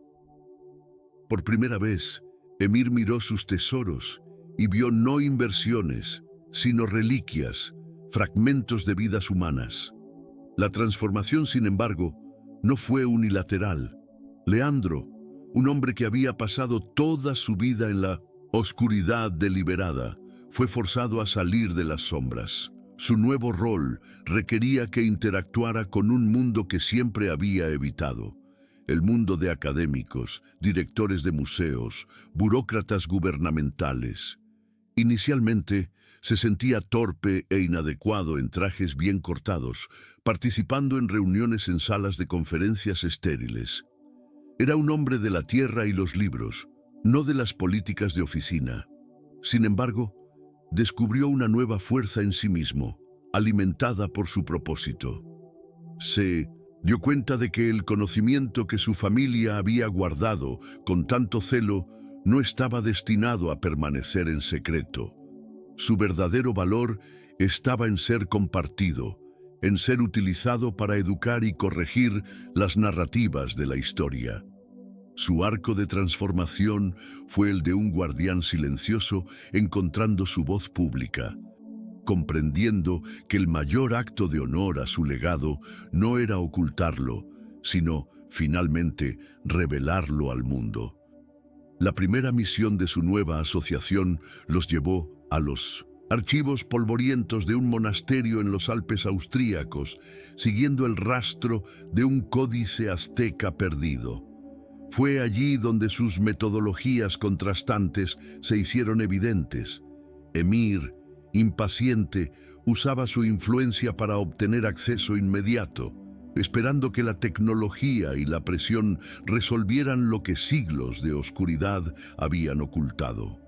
Por primera vez, Emir miró sus tesoros y vio no inversiones, sino reliquias, fragmentos de vidas humanas. La transformación, sin embargo, no fue unilateral. Leandro, un hombre que había pasado toda su vida en la oscuridad deliberada, fue forzado a salir de las sombras. Su nuevo rol requería que interactuara con un mundo que siempre había evitado. El mundo de académicos, directores de museos, burócratas gubernamentales. Inicialmente, se sentía torpe e inadecuado en trajes bien cortados, participando en reuniones en salas de conferencias estériles. Era un hombre de la tierra y los libros, no de las políticas de oficina. Sin embargo, descubrió una nueva fuerza en sí mismo, alimentada por su propósito. Se dio cuenta de que el conocimiento que su familia había guardado con tanto celo no estaba destinado a permanecer en secreto. Su verdadero valor estaba en ser compartido, en ser utilizado para educar y corregir las narrativas de la historia. Su arco de transformación fue el de un guardián silencioso encontrando su voz pública, comprendiendo que el mayor acto de honor a su legado no era ocultarlo, sino, finalmente, revelarlo al mundo. La primera misión de su nueva asociación los llevó a los archivos polvorientos de un monasterio en los Alpes austríacos, siguiendo el rastro de un códice azteca perdido. Fue allí donde sus metodologías contrastantes se hicieron evidentes. Emir, impaciente, usaba su influencia para obtener acceso inmediato. esperando que la tecnología y la presión resolvieran lo que siglos de oscuridad habían ocultado.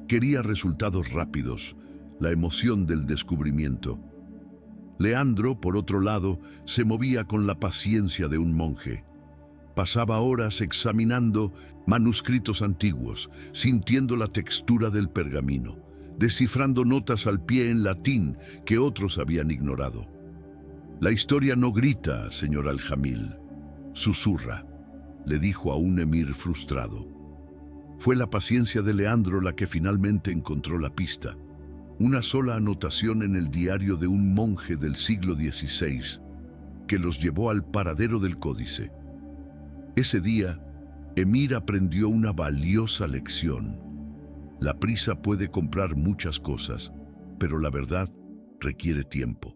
Quería resultados rápidos, la emoción del descubrimiento. Leandro, por otro lado, se movía con la paciencia de un monje. Pasaba horas examinando manuscritos antiguos, sintiendo la textura del pergamino, descifrando notas al pie en latín que otros habían ignorado. La historia no grita, señor Al-Jamil, susurra, le dijo a un emir frustrado. Fue la paciencia de Leandro la que finalmente encontró la pista. Una sola anotación en el diario de un monje del siglo XVI que los llevó al paradero del códice. Ese día, Emir aprendió una valiosa lección. La prisa puede comprar muchas cosas, pero la verdad requiere tiempo.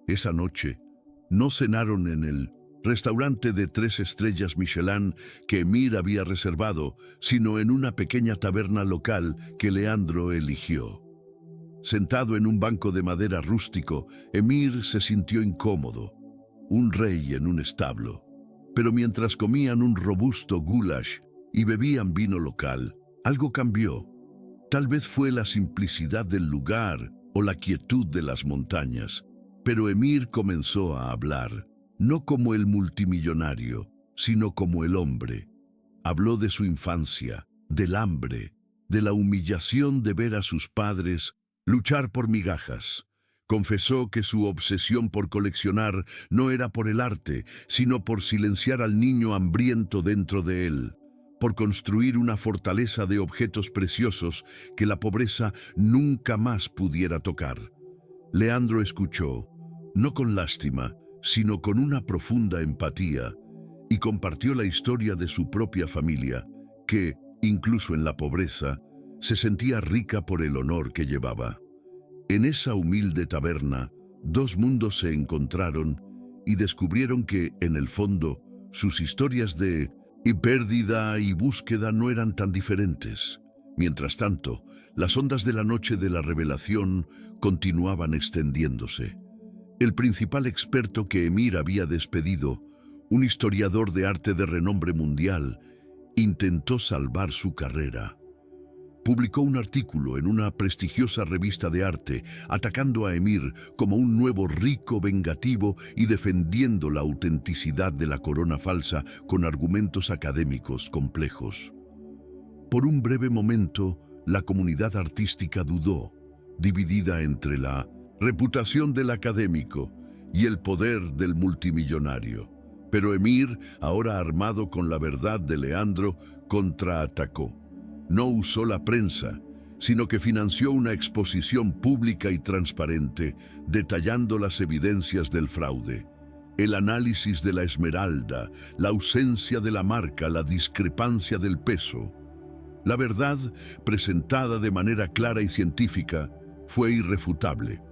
Esa noche, no cenaron en el restaurante de 3 estrellas Michelin que Emir había reservado, sino en una pequeña taberna local que Leandro eligió. Sentado en un banco de madera rústico, Emir se sintió incómodo, un rey en un establo. Pero mientras comían un robusto goulash y bebían vino local, algo cambió. Tal vez fue la simplicidad del lugar o la quietud de las montañas, pero Emir comenzó a hablar, no como el multimillonario, sino como el hombre. Habló de su infancia, del hambre, de la humillación de ver a sus padres luchar por migajas. Confesó que su obsesión por coleccionar no era por el arte, sino por silenciar al niño hambriento dentro de él, por construir una fortaleza de objetos preciosos que la pobreza nunca más pudiera tocar. Leandro escuchó, no con lástima, sino con una profunda empatía, y compartió la historia de su propia familia, que, incluso en la pobreza, se sentía rica por el honor que llevaba. En esa humilde taberna, 2 mundos se encontraron y descubrieron que, en el fondo, sus historias de pérdida y búsqueda no eran tan diferentes. Mientras tanto, las ondas de la noche de la revelación continuaban extendiéndose. El principal experto que Emir había despedido, un historiador de arte de renombre mundial, intentó salvar su carrera. Publicó un artículo en una prestigiosa revista de arte, atacando a Emir como un nuevo rico vengativo y defendiendo la autenticidad de la corona falsa con argumentos académicos complejos. Por un breve momento, la comunidad artística dudó, dividida entre la reputación del académico y el poder del multimillonario. Pero Emir, ahora armado con la verdad de Leandro, contraatacó. No usó la prensa, sino que financió una exposición pública y transparente, detallando las evidencias del fraude. El análisis de la esmeralda, la ausencia de la marca, la discrepancia del peso. La verdad, presentada de manera clara y científica, fue irrefutable.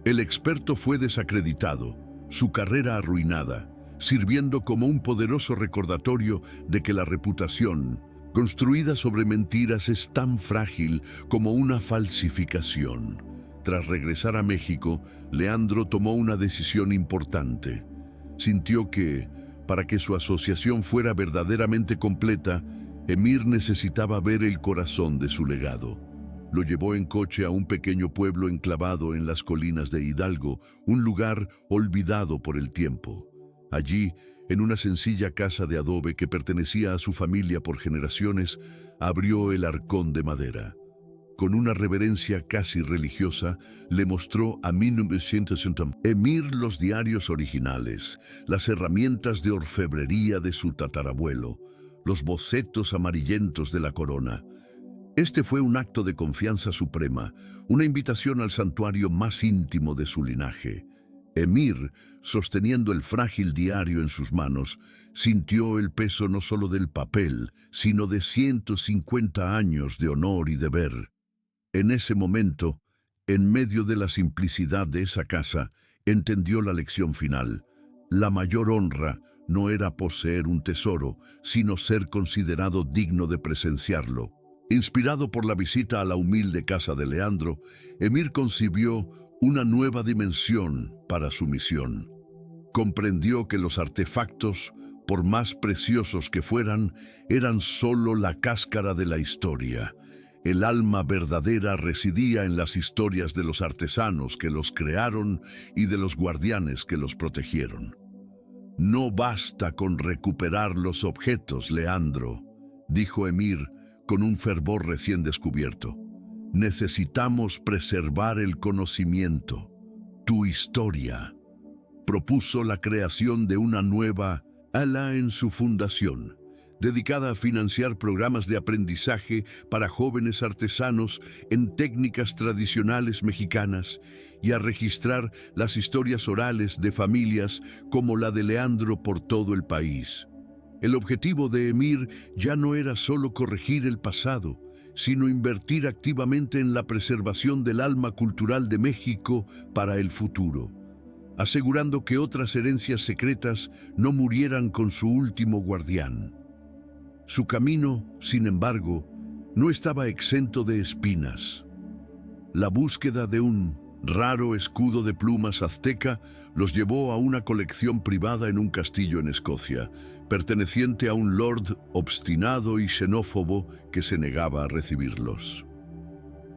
El experto fue desacreditado, su carrera arruinada, sirviendo como un poderoso recordatorio de que la reputación, construida sobre mentiras, es tan frágil como una falsificación. Tras regresar a México, Leandro tomó una decisión importante. Sintió que, para que su asociación fuera verdaderamente completa, Emir necesitaba ver el corazón de su legado. Lo llevó en coche a un pequeño pueblo enclavado en las colinas de Hidalgo, un lugar olvidado por el tiempo. Allí, en una sencilla casa de adobe que pertenecía a su familia por generaciones, abrió el arcón de madera. Con una reverencia casi religiosa, le mostró a Emir los diarios originales, las herramientas de orfebrería de su tatarabuelo, los bocetos amarillentos de la corona. Este fue un acto de confianza suprema, una invitación al santuario más íntimo de su linaje. Emir, sosteniendo el frágil diario en sus manos, sintió el peso no solo del papel, sino de 150 años de honor y deber. En ese momento, en medio de la simplicidad de esa casa, entendió la lección final. La mayor honra no era poseer un tesoro, sino ser considerado digno de presenciarlo. Inspirado por la visita a la humilde casa de Leandro, Emir concibió una nueva dimensión para su misión. Comprendió que los artefactos, por más preciosos que fueran, eran solo la cáscara de la historia. El alma verdadera residía en las historias de los artesanos que los crearon y de los guardianes que los protegieron. «No basta con recuperar los objetos, Leandro», dijo Emir con un fervor recién descubierto. «Necesitamos preservar el conocimiento, tu historia». Propuso la creación de una nueva ala en su fundación, dedicada a financiar programas de aprendizaje para jóvenes artesanos en técnicas tradicionales mexicanas y a registrar las historias orales de familias como la de Leandro por todo el país. El objetivo de Emir ya no era solo corregir el pasado, sino invertir activamente en la preservación del alma cultural de México para el futuro, asegurando que otras herencias secretas no murieran con su último guardián. Su camino, sin embargo, no estaba exento de espinas. La búsqueda de un raro escudo de plumas azteca los llevó a una colección privada en un castillo en Escocia, perteneciente a un lord obstinado y xenófobo que se negaba a recibirlos.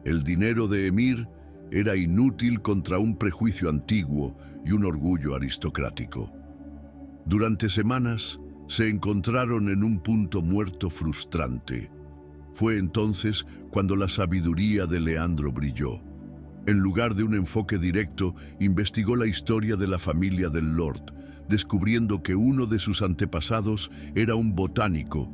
El dinero de Emir era inútil contra un prejuicio antiguo y un orgullo aristocrático. Durante semanas se encontraron en un punto muerto frustrante. Fue entonces cuando la sabiduría de Leandro brilló. En lugar de un enfoque directo, investigó la historia de la familia del Lord, descubriendo que uno de sus antepasados era un botánico,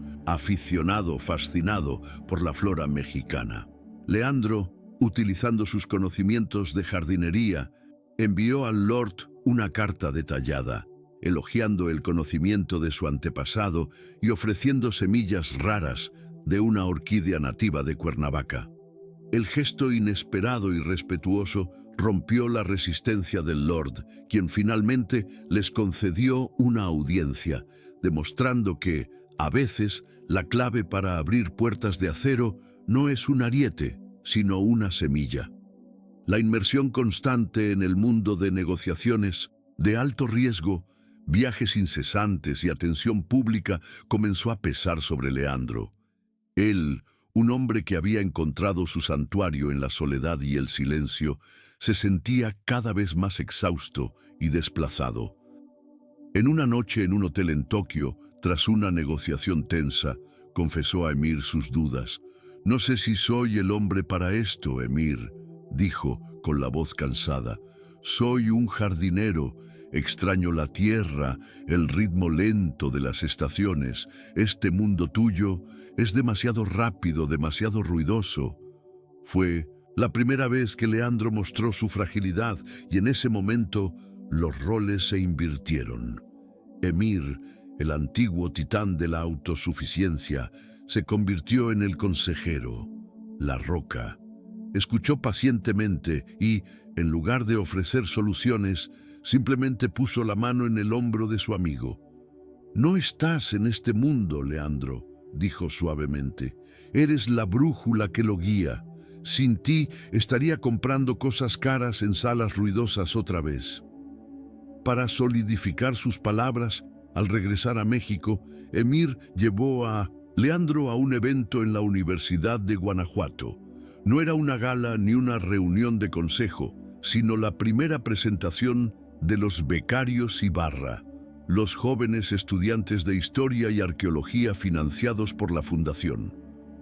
fascinado por la flora mexicana. Leandro, utilizando sus conocimientos de jardinería, envió al Lord una carta detallada, elogiando el conocimiento de su antepasado y ofreciendo semillas raras de una orquídea nativa de Cuernavaca. El gesto inesperado y respetuoso rompió la resistencia del Lord, quien finalmente les concedió una audiencia, demostrando que, a veces, la clave para abrir puertas de acero no es un ariete, sino una semilla. La inmersión constante en el mundo de negociaciones de alto riesgo, viajes incesantes y atención pública comenzó a pesar sobre Leandro. Él, un hombre que había encontrado su santuario en la soledad y el silencio, se sentía cada vez más exhausto y desplazado. En una noche en un hotel en Tokio, tras una negociación tensa, confesó a Emir sus dudas. «No sé si soy el hombre para esto, Emir», dijo con la voz cansada. «Soy un jardinero, extraño la tierra, el ritmo lento de las estaciones. Este mundo tuyo es demasiado rápido, demasiado ruidoso». Fue la primera vez que Leandro mostró su fragilidad y en ese momento los roles se invirtieron. Emir, el antiguo titán de la autosuficiencia, se convirtió en el consejero, la roca. Escuchó pacientemente y, en lugar de ofrecer soluciones, simplemente puso la mano en el hombro de su amigo. «No estás en este mundo, Leandro», dijo suavemente. «Eres la brújula que lo guía. Sin ti estaría comprando cosas caras en salas ruidosas otra vez». Para solidificar sus palabras, al regresar a México, Emir llevó a Leandro a un evento en la Universidad de Guanajuato. No era una gala ni una reunión de consejo, sino la primera presentación de los becarios Ibarra, los jóvenes estudiantes de Historia y Arqueología financiados por la Fundación.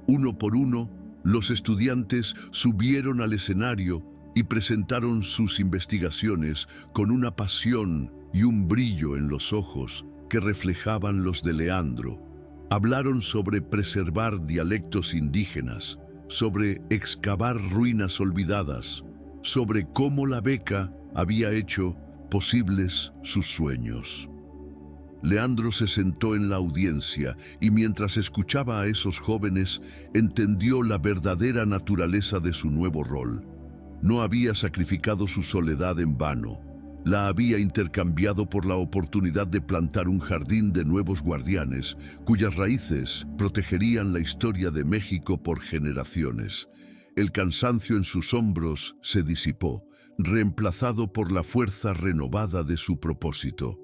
Uno por uno, los estudiantes subieron al escenario y presentaron sus investigaciones con una pasión y un brillo en los ojos que reflejaban los de Leandro. Hablaron sobre preservar dialectos indígenas, sobre excavar ruinas olvidadas, sobre cómo la beca había hecho posibles sus sueños. Leandro se sentó en la audiencia y mientras escuchaba a esos jóvenes, entendió la verdadera naturaleza de su nuevo rol. No había sacrificado su soledad en vano. La había intercambiado por la oportunidad de plantar un jardín de nuevos guardianes, cuyas raíces protegerían la historia de México por generaciones. El cansancio en sus hombros se disipó, reemplazado por la fuerza renovada de su propósito.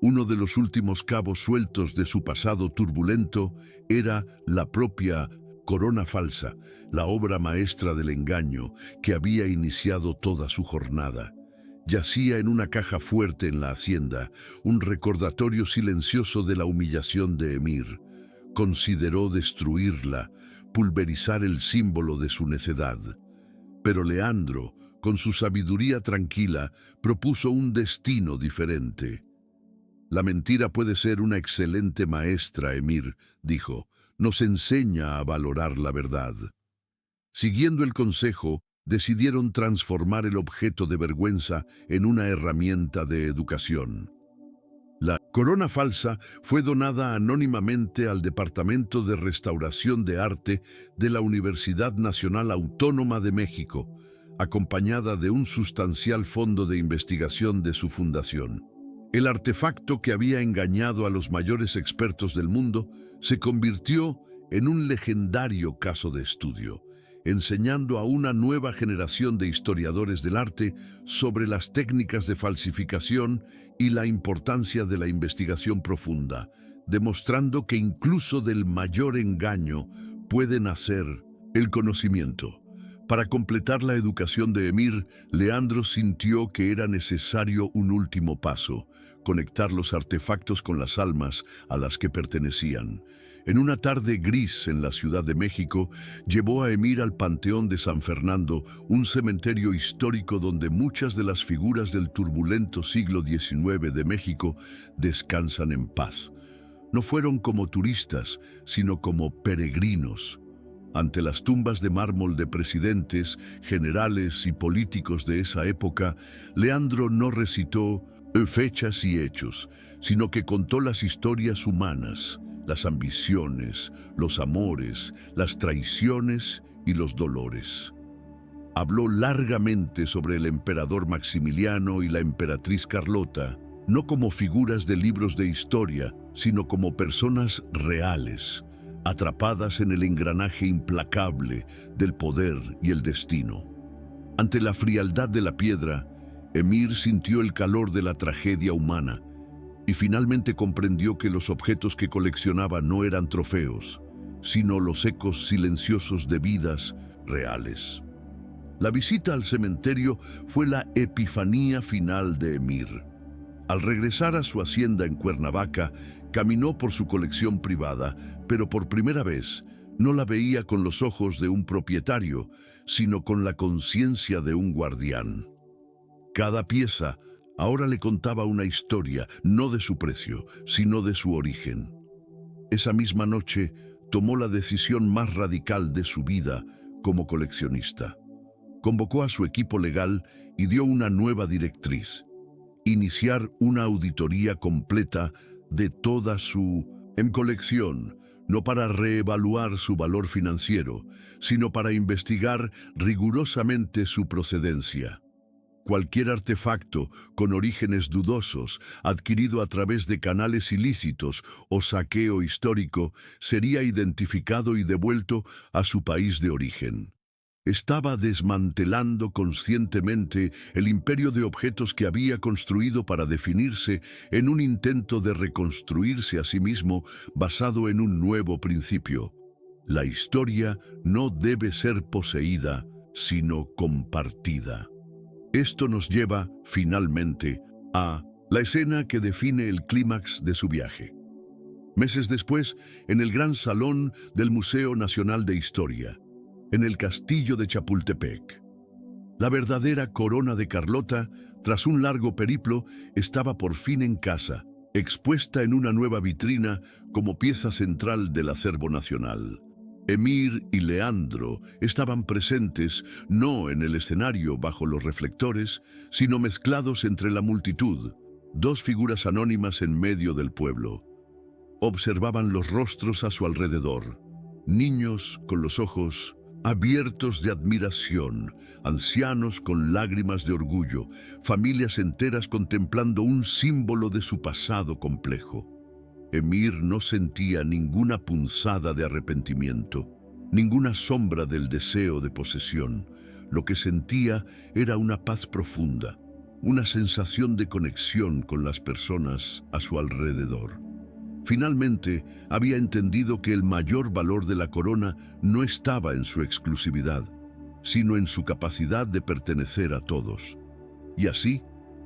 Uno de los últimos cabos sueltos de su pasado turbulento era la propia Corona Falsa, la obra maestra del engaño que había iniciado toda su jornada. Yacía en una caja fuerte en la hacienda, un recordatorio silencioso de la humillación de Emir. Consideró destruirla, pulverizar el símbolo de su necedad. Pero Leandro, con su sabiduría tranquila, propuso un destino diferente. La mentira puede ser una excelente maestra, Emir, dijo. Nos enseña a valorar la verdad. Siguiendo el consejo, decidieron transformar el objeto de vergüenza en una herramienta de educación. La corona falsa fue donada anónimamente al Departamento de Restauración de Arte de la Universidad Nacional Autónoma de México, acompañada de un sustancial fondo de investigación de su fundación. El artefacto que había engañado a los mayores expertos del mundo se convirtió en un legendario caso de estudio, enseñando a una nueva generación de historiadores del arte sobre las técnicas de falsificación y la importancia de la investigación profunda, demostrando que incluso del mayor engaño puede nacer el conocimiento. Para completar la educación de Emir, Leandro sintió que era necesario un último paso: conectar los artefactos con las almas a las que pertenecían. En una tarde gris en la Ciudad de México, llevó a Emir al Panteón de San Fernando, un cementerio histórico donde muchas de las figuras del turbulento siglo XIX de México descansan en paz. No fueron como turistas, sino como peregrinos. Ante las tumbas de mármol de presidentes, generales y políticos de esa época, Leandro no recitó fechas y hechos, sino que contó las historias humanas, las ambiciones, los amores, las traiciones y los dolores. Habló largamente sobre el emperador Maximiliano y la emperatriz Carlota, no como figuras de libros de historia, sino como personas reales, atrapadas en el engranaje implacable del poder y el destino. Ante la frialdad de la piedra, Emir sintió el calor de la tragedia humana y finalmente comprendió que los objetos que coleccionaba no eran trofeos, sino los ecos silenciosos de vidas reales. La visita al cementerio fue la epifanía final de Emir. Al regresar a su hacienda en Cuernavaca, caminó por su colección privada, pero por primera vez no la veía con los ojos de un propietario, sino con la conciencia de un guardián. Cada pieza ahora le contaba una historia, no de su precio, sino de su origen. Esa misma noche tomó la decisión más radical de su vida como coleccionista. Convocó a su equipo legal y dio una nueva directriz: iniciar una auditoría completa de toda su colección, no para reevaluar su valor financiero, sino para investigar rigurosamente su procedencia. Cualquier artefacto con orígenes dudosos, adquirido a través de canales ilícitos o saqueo histórico, sería identificado y devuelto a su país de origen. Estaba desmantelando conscientemente el imperio de objetos que había construido para definirse en un intento de reconstruirse a sí mismo basado en un nuevo principio. La historia no debe ser poseída, sino compartida. Esto nos lleva, finalmente, a la escena que define el clímax de su viaje. Meses después, en el gran salón del Museo Nacional de Historia, en el castillo de Chapultepec. La verdadera corona de Carlota, tras un largo periplo, estaba por fin en casa, expuesta en una nueva vitrina como pieza central del acervo nacional. Emir y Leandro estaban presentes no en el escenario bajo los reflectores, sino mezclados entre la multitud, dos figuras anónimas en medio del pueblo. Observaban los rostros a su alrededor, niños con los ojos abiertos de admiración, ancianos con lágrimas de orgullo, familias enteras contemplando un símbolo de su pasado complejo. Emir no sentía ninguna punzada de arrepentimiento, ninguna sombra del deseo de posesión. Lo que sentía era una paz profunda, una sensación de conexión con las personas a su alrededor. Finalmente, había entendido que el mayor valor de la corona no estaba en su exclusividad, sino en su capacidad de pertenecer a todos. Y así,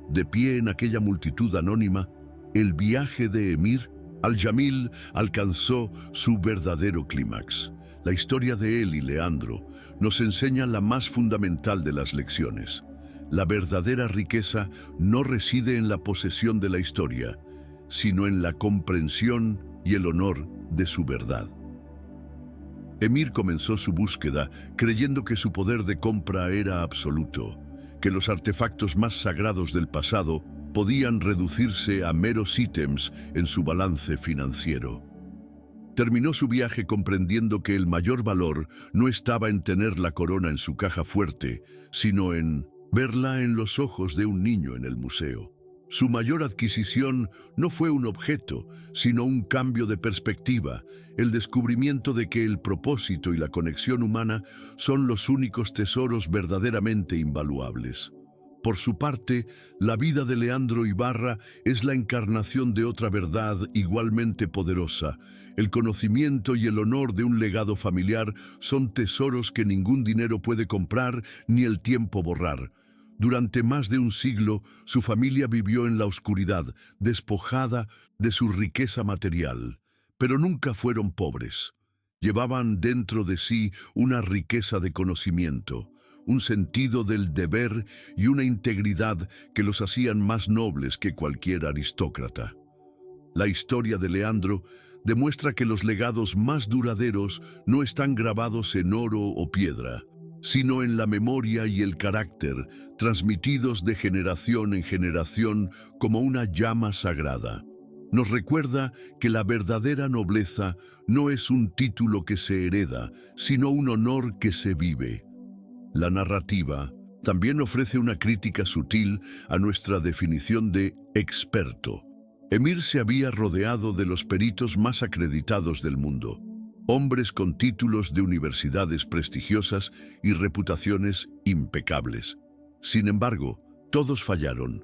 de pie en aquella multitud anónima, el viaje de Emir al-Jamil alcanzó su verdadero clímax. La historia de él y Leandro nos enseña la más fundamental de las lecciones. La verdadera riqueza no reside en la posesión de la historia, sino en la comprensión y el honor de su verdad. Emir comenzó su búsqueda creyendo que su poder de compra era absoluto, que los artefactos más sagrados del pasado podían reducirse a meros ítems en su balance financiero. Terminó su viaje comprendiendo que el mayor valor no estaba en tener la corona en su caja fuerte, sino en verla en los ojos de un niño en el museo. Su mayor adquisición no fue un objeto, sino un cambio de perspectiva, el descubrimiento de que el propósito y la conexión humana son los únicos tesoros verdaderamente invaluables. Por su parte, la vida de Leandro Ibarra es la encarnación de otra verdad igualmente poderosa. El conocimiento y el honor de un legado familiar son tesoros que ningún dinero puede comprar ni el tiempo borrar. Durante más de un siglo, su familia vivió en la oscuridad, despojada de su riqueza material, pero nunca fueron pobres. Llevaban dentro de sí una riqueza de conocimiento, un sentido del deber y una integridad que los hacían más nobles que cualquier aristócrata. La historia de Leandro demuestra que los legados más duraderos no están grabados en oro o piedra, sino en la memoria y el carácter, transmitidos de generación en generación como una llama sagrada. Nos recuerda que la verdadera nobleza no es un título que se hereda, sino un honor que se vive. La narrativa también ofrece una crítica sutil a nuestra definición de experto. Emir se había rodeado de los peritos más acreditados del mundo, hombres con títulos de universidades prestigiosas y reputaciones impecables. Sin embargo, todos fallaron,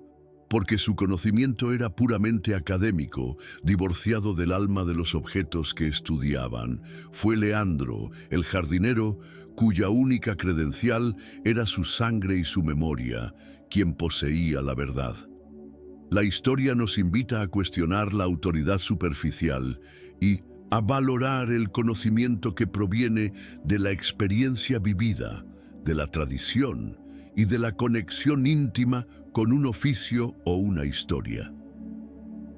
porque su conocimiento era puramente académico, divorciado del alma de los objetos que estudiaban. Fue Leandro, el jardinero, cuya única credencial era su sangre y su memoria, quien poseía la verdad. La historia nos invita a cuestionar la autoridad superficial y a valorar el conocimiento que proviene de la experiencia vivida, de la tradición y de la conexión íntima con un oficio o una historia.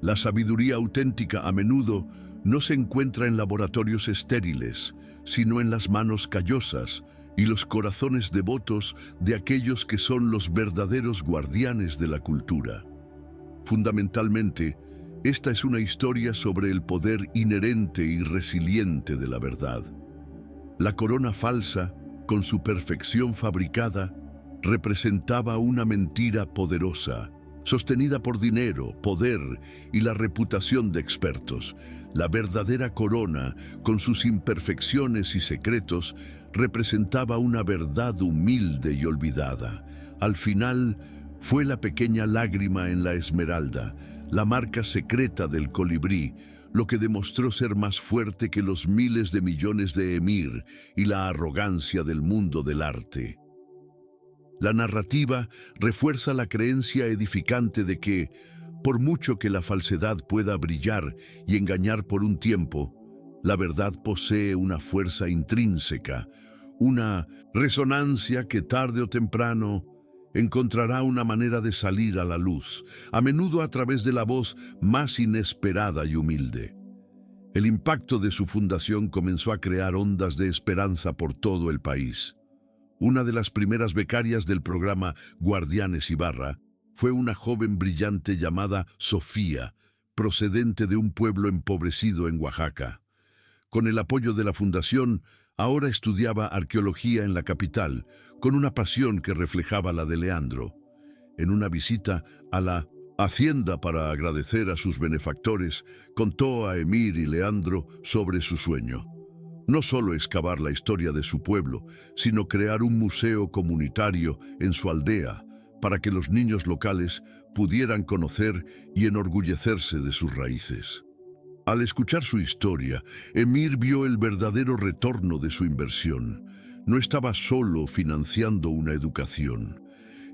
La sabiduría auténtica a menudo no se encuentra en laboratorios estériles, sino en las manos callosas y los corazones devotos de aquellos que son los verdaderos guardianes de la cultura. Fundamentalmente, esta es una historia sobre el poder inherente y resiliente de la verdad. La corona falsa, con su perfección fabricada, representaba una mentira poderosa, sostenida por dinero, poder y la reputación de expertos. La verdadera corona, con sus imperfecciones y secretos, representaba una verdad humilde y olvidada. Al final, fue la pequeña lágrima en la esmeralda, la marca secreta del colibrí, lo que demostró ser más fuerte que los miles de millones de emir y la arrogancia del mundo del arte. La narrativa refuerza la creencia edificante de que, por mucho que la falsedad pueda brillar y engañar por un tiempo, la verdad posee una fuerza intrínseca, una resonancia que tarde o temprano encontrará una manera de salir a la luz, a menudo a través de la voz más inesperada y humilde. El impacto de su fundación comenzó a crear ondas de esperanza por todo el país. Una de las primeras becarias del programa Guardianes Ibarra fue una joven brillante llamada Sofía, procedente de un pueblo empobrecido en Oaxaca. Con el apoyo de la fundación, ahora estudiaba arqueología en la capital, con una pasión que reflejaba la de Leandro. En una visita a la hacienda para agradecer a sus benefactores, contó a Emir y Leandro sobre su sueño. No solo excavar la historia de su pueblo, sino crear un museo comunitario en su aldea, para que los niños locales pudieran conocer y enorgullecerse de sus raíces. Al escuchar su historia, Emir vio el verdadero retorno de su inversión. No estaba solo financiando una educación,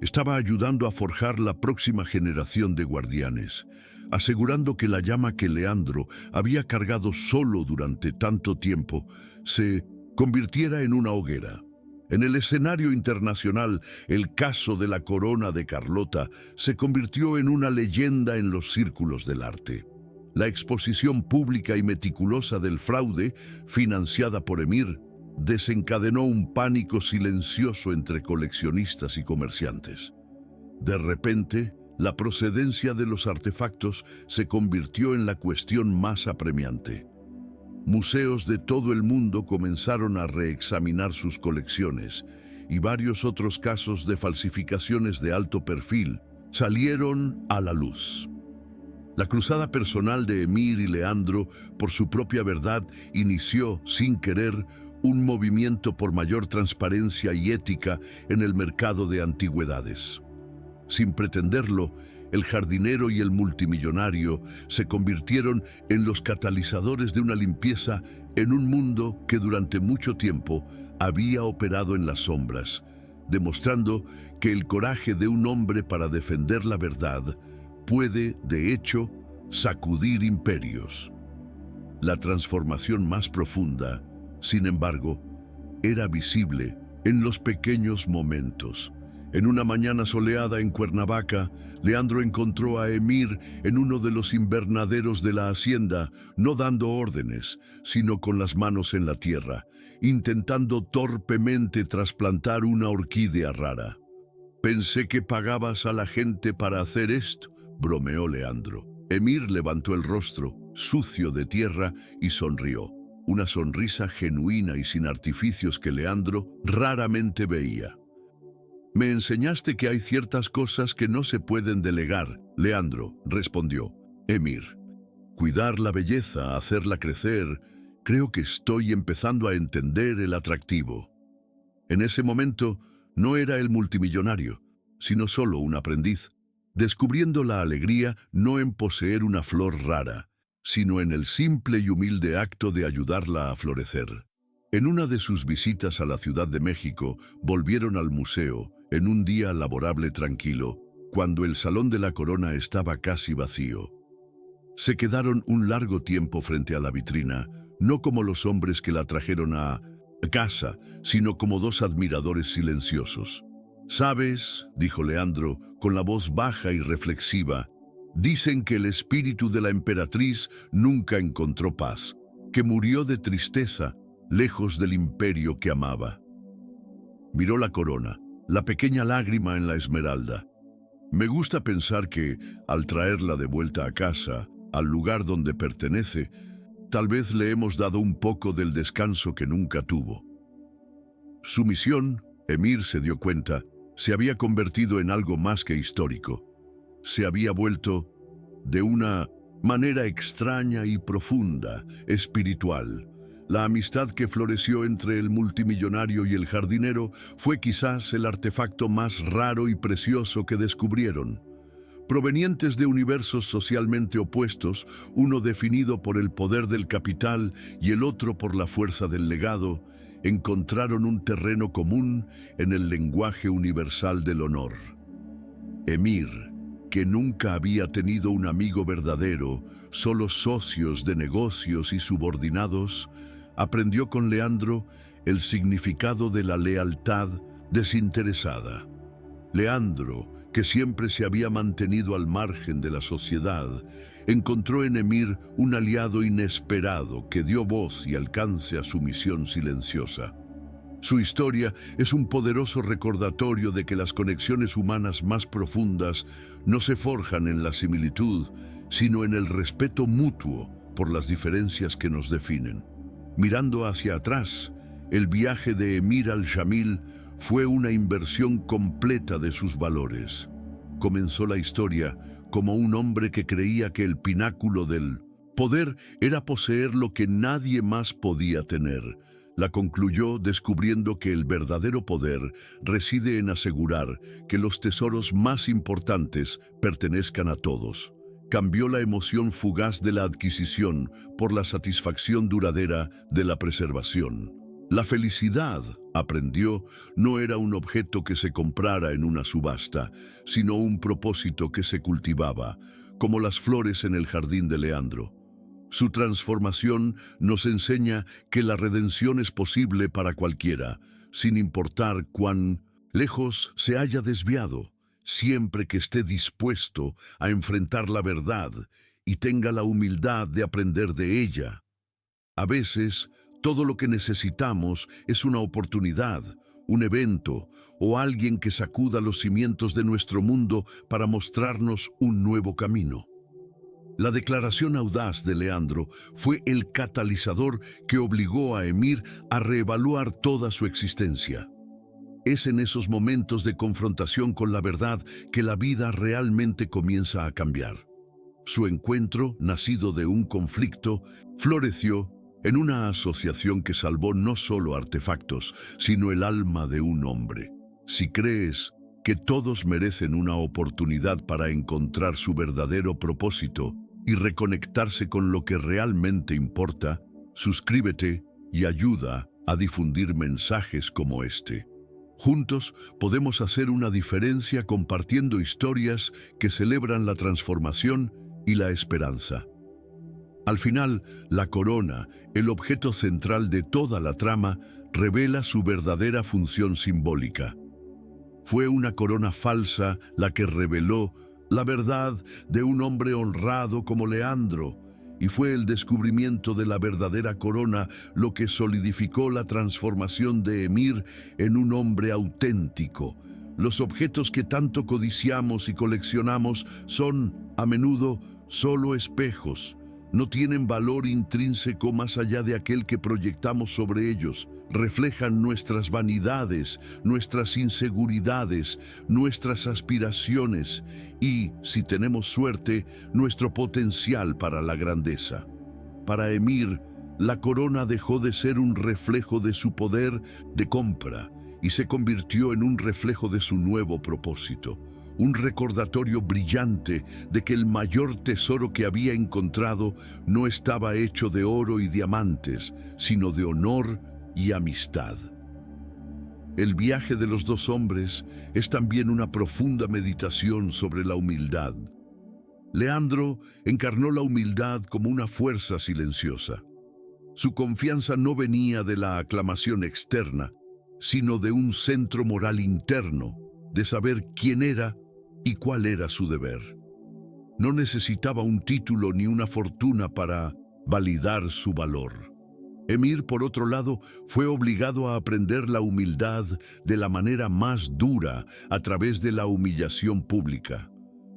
estaba ayudando a forjar la próxima generación de guardianes, asegurando que la llama que Leandro había cargado solo durante tanto tiempo se convirtiera en una hoguera. En el escenario internacional, el caso de la corona de Carlota se convirtió en una leyenda en los círculos del arte. La exposición pública y meticulosa del fraude, financiada por Emir, desencadenó un pánico silencioso entre coleccionistas y comerciantes. De repente, la procedencia de los artefactos se convirtió en la cuestión más apremiante. Museos de todo el mundo comenzaron a reexaminar sus colecciones y varios otros casos de falsificaciones de alto perfil salieron a la luz. La cruzada personal de Emir y Leandro por su propia verdad inició, sin querer, un movimiento por mayor transparencia y ética en el mercado de antigüedades. Sin pretenderlo, el jardinero y el multimillonario se convirtieron en los catalizadores de una limpieza en un mundo que durante mucho tiempo había operado en las sombras, demostrando que el coraje de un hombre para defender la verdad puede, de hecho, sacudir imperios. La transformación más profunda, sin embargo, era visible en los pequeños momentos. En una mañana soleada en Cuernavaca, Leandro encontró a Emir en uno de los invernaderos de la hacienda, no dando órdenes, sino con las manos en la tierra, intentando torpemente trasplantar una orquídea rara. «Pensé que pagabas a la gente para hacer esto», bromeó Leandro. Emir levantó el rostro, sucio de tierra, y sonrió. Una sonrisa genuina y sin artificios que Leandro raramente veía. «Me enseñaste que hay ciertas cosas que no se pueden delegar», Leandro respondió. «Emir, cuidar la belleza, hacerla crecer, creo que estoy empezando a entender el atractivo». En ese momento no era el multimillonario, sino solo un aprendiz, descubriendo la alegría no en poseer una flor rara, sino en el simple y humilde acto de ayudarla a florecer. En una de sus visitas a la Ciudad de México, volvieron al museo en un día laborable tranquilo, cuando el Salón de la Corona estaba casi vacío. Se quedaron un largo tiempo frente a la vitrina, no como los hombres que la trajeron a casa, sino como dos admiradores silenciosos. «¿Sabes?», dijo Leandro, con la voz baja y reflexiva, «dicen que el espíritu de la emperatriz nunca encontró paz, que murió de tristeza, lejos del imperio que amaba». Miró la corona, la pequeña lágrima en la esmeralda. «Me gusta pensar que, al traerla de vuelta a casa, al lugar donde pertenece, tal vez le hemos dado un poco del descanso que nunca tuvo». Su misión, Emir se dio cuenta, se había convertido en algo más que histórico. Se había vuelto, de una manera extraña y profunda, espiritual. La amistad que floreció entre el multimillonario y el jardinero fue quizás el artefacto más raro y precioso que descubrieron. Provenientes de universos socialmente opuestos, uno definido por el poder del capital y el otro por la fuerza del legado, encontraron un terreno común en el lenguaje universal del honor. Emir, que nunca había tenido un amigo verdadero, solo socios de negocios y subordinados, aprendió con Leandro el significado de la lealtad desinteresada. Leandro, que siempre se había mantenido al margen de la sociedad, encontró en Emir un aliado inesperado que dio voz y alcance a su misión silenciosa. Su historia es un poderoso recordatorio de que las conexiones humanas más profundas no se forjan en la similitud, sino en el respeto mutuo por las diferencias que nos definen. Mirando hacia atrás, el viaje de Emir al-Shamil fue una inversión completa de sus valores. Comenzó la historia como un hombre que creía que el pináculo del poder era poseer lo que nadie más podía tener, La concluyó descubriendo que el verdadero poder reside en asegurar que los tesoros más importantes pertenezcan a todos. Cambió la emoción fugaz de la adquisición por la satisfacción duradera de la preservación. La felicidad, aprendió, no era un objeto que se comprara en una subasta, sino un propósito que se cultivaba, como las flores en el jardín de Leandro. Su transformación nos enseña que la redención es posible para cualquiera, sin importar cuán lejos se haya desviado, siempre que esté dispuesto a enfrentar la verdad y tenga la humildad de aprender de ella. A veces, todo lo que necesitamos es una oportunidad, un evento o alguien que sacuda los cimientos de nuestro mundo para mostrarnos un nuevo camino. La declaración audaz de Leandro fue el catalizador que obligó a Emir a reevaluar toda su existencia. Es en esos momentos de confrontación con la verdad que la vida realmente comienza a cambiar. Su encuentro, nacido de un conflicto, floreció en una asociación que salvó no solo artefactos, sino el alma de un hombre. Si crees que todos merecen una oportunidad para encontrar su verdadero propósito y reconectarse con lo que realmente importa, suscríbete y ayuda a difundir mensajes como este. Juntos podemos hacer una diferencia compartiendo historias que celebran la transformación y la esperanza. Al final, la corona, el objeto central de toda la trama, revela su verdadera función simbólica. Fue una corona falsa la que reveló la verdad de un hombre honrado como Leandro, y fue el descubrimiento de la verdadera corona lo que solidificó la transformación de Emir en un hombre auténtico. Los objetos que tanto codiciamos y coleccionamos son, a menudo, solo espejos. No tienen valor intrínseco más allá de aquel que proyectamos sobre ellos. Reflejan nuestras vanidades, nuestras inseguridades, nuestras aspiraciones y, si tenemos suerte, nuestro potencial para la grandeza. Para Emir, la corona dejó de ser un reflejo de su poder de compra y se convirtió en un reflejo de su nuevo propósito. Un recordatorio brillante de que el mayor tesoro que había encontrado no estaba hecho de oro y diamantes, sino de honor y amistad. El viaje de los dos hombres es también una profunda meditación sobre la humildad. Leandro encarnó la humildad como una fuerza silenciosa. Su confianza no venía de la aclamación externa, sino de un centro moral interno, de saber quién era y cuál era su deber. No necesitaba un título ni una fortuna para validar su valor. Emir, por otro lado, fue obligado a aprender la humildad de la manera más dura a través de la humillación pública.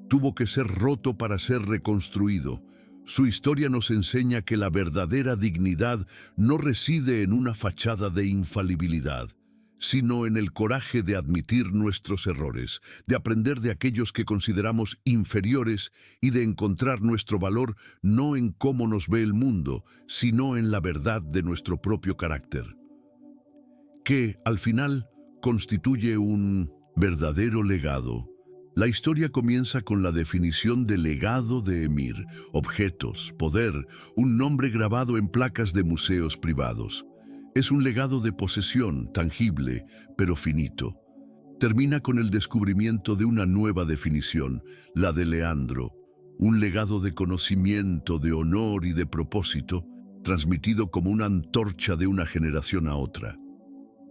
Tuvo que ser roto para ser reconstruido. Su historia nos enseña que la verdadera dignidad no reside en una fachada de infalibilidad, sino en el coraje de admitir nuestros errores, de aprender de aquellos que consideramos inferiores y de encontrar nuestro valor no en cómo nos ve el mundo, sino en la verdad de nuestro propio carácter, que, al final, constituye un verdadero legado. La historia comienza con la definición de legado de Emir: objetos, poder, un nombre grabado en placas de museos privados. Es un legado de posesión, tangible, pero finito. Termina con el descubrimiento de una nueva definición, la de Leandro, un legado de conocimiento, de honor y de propósito, transmitido como una antorcha de una generación a otra.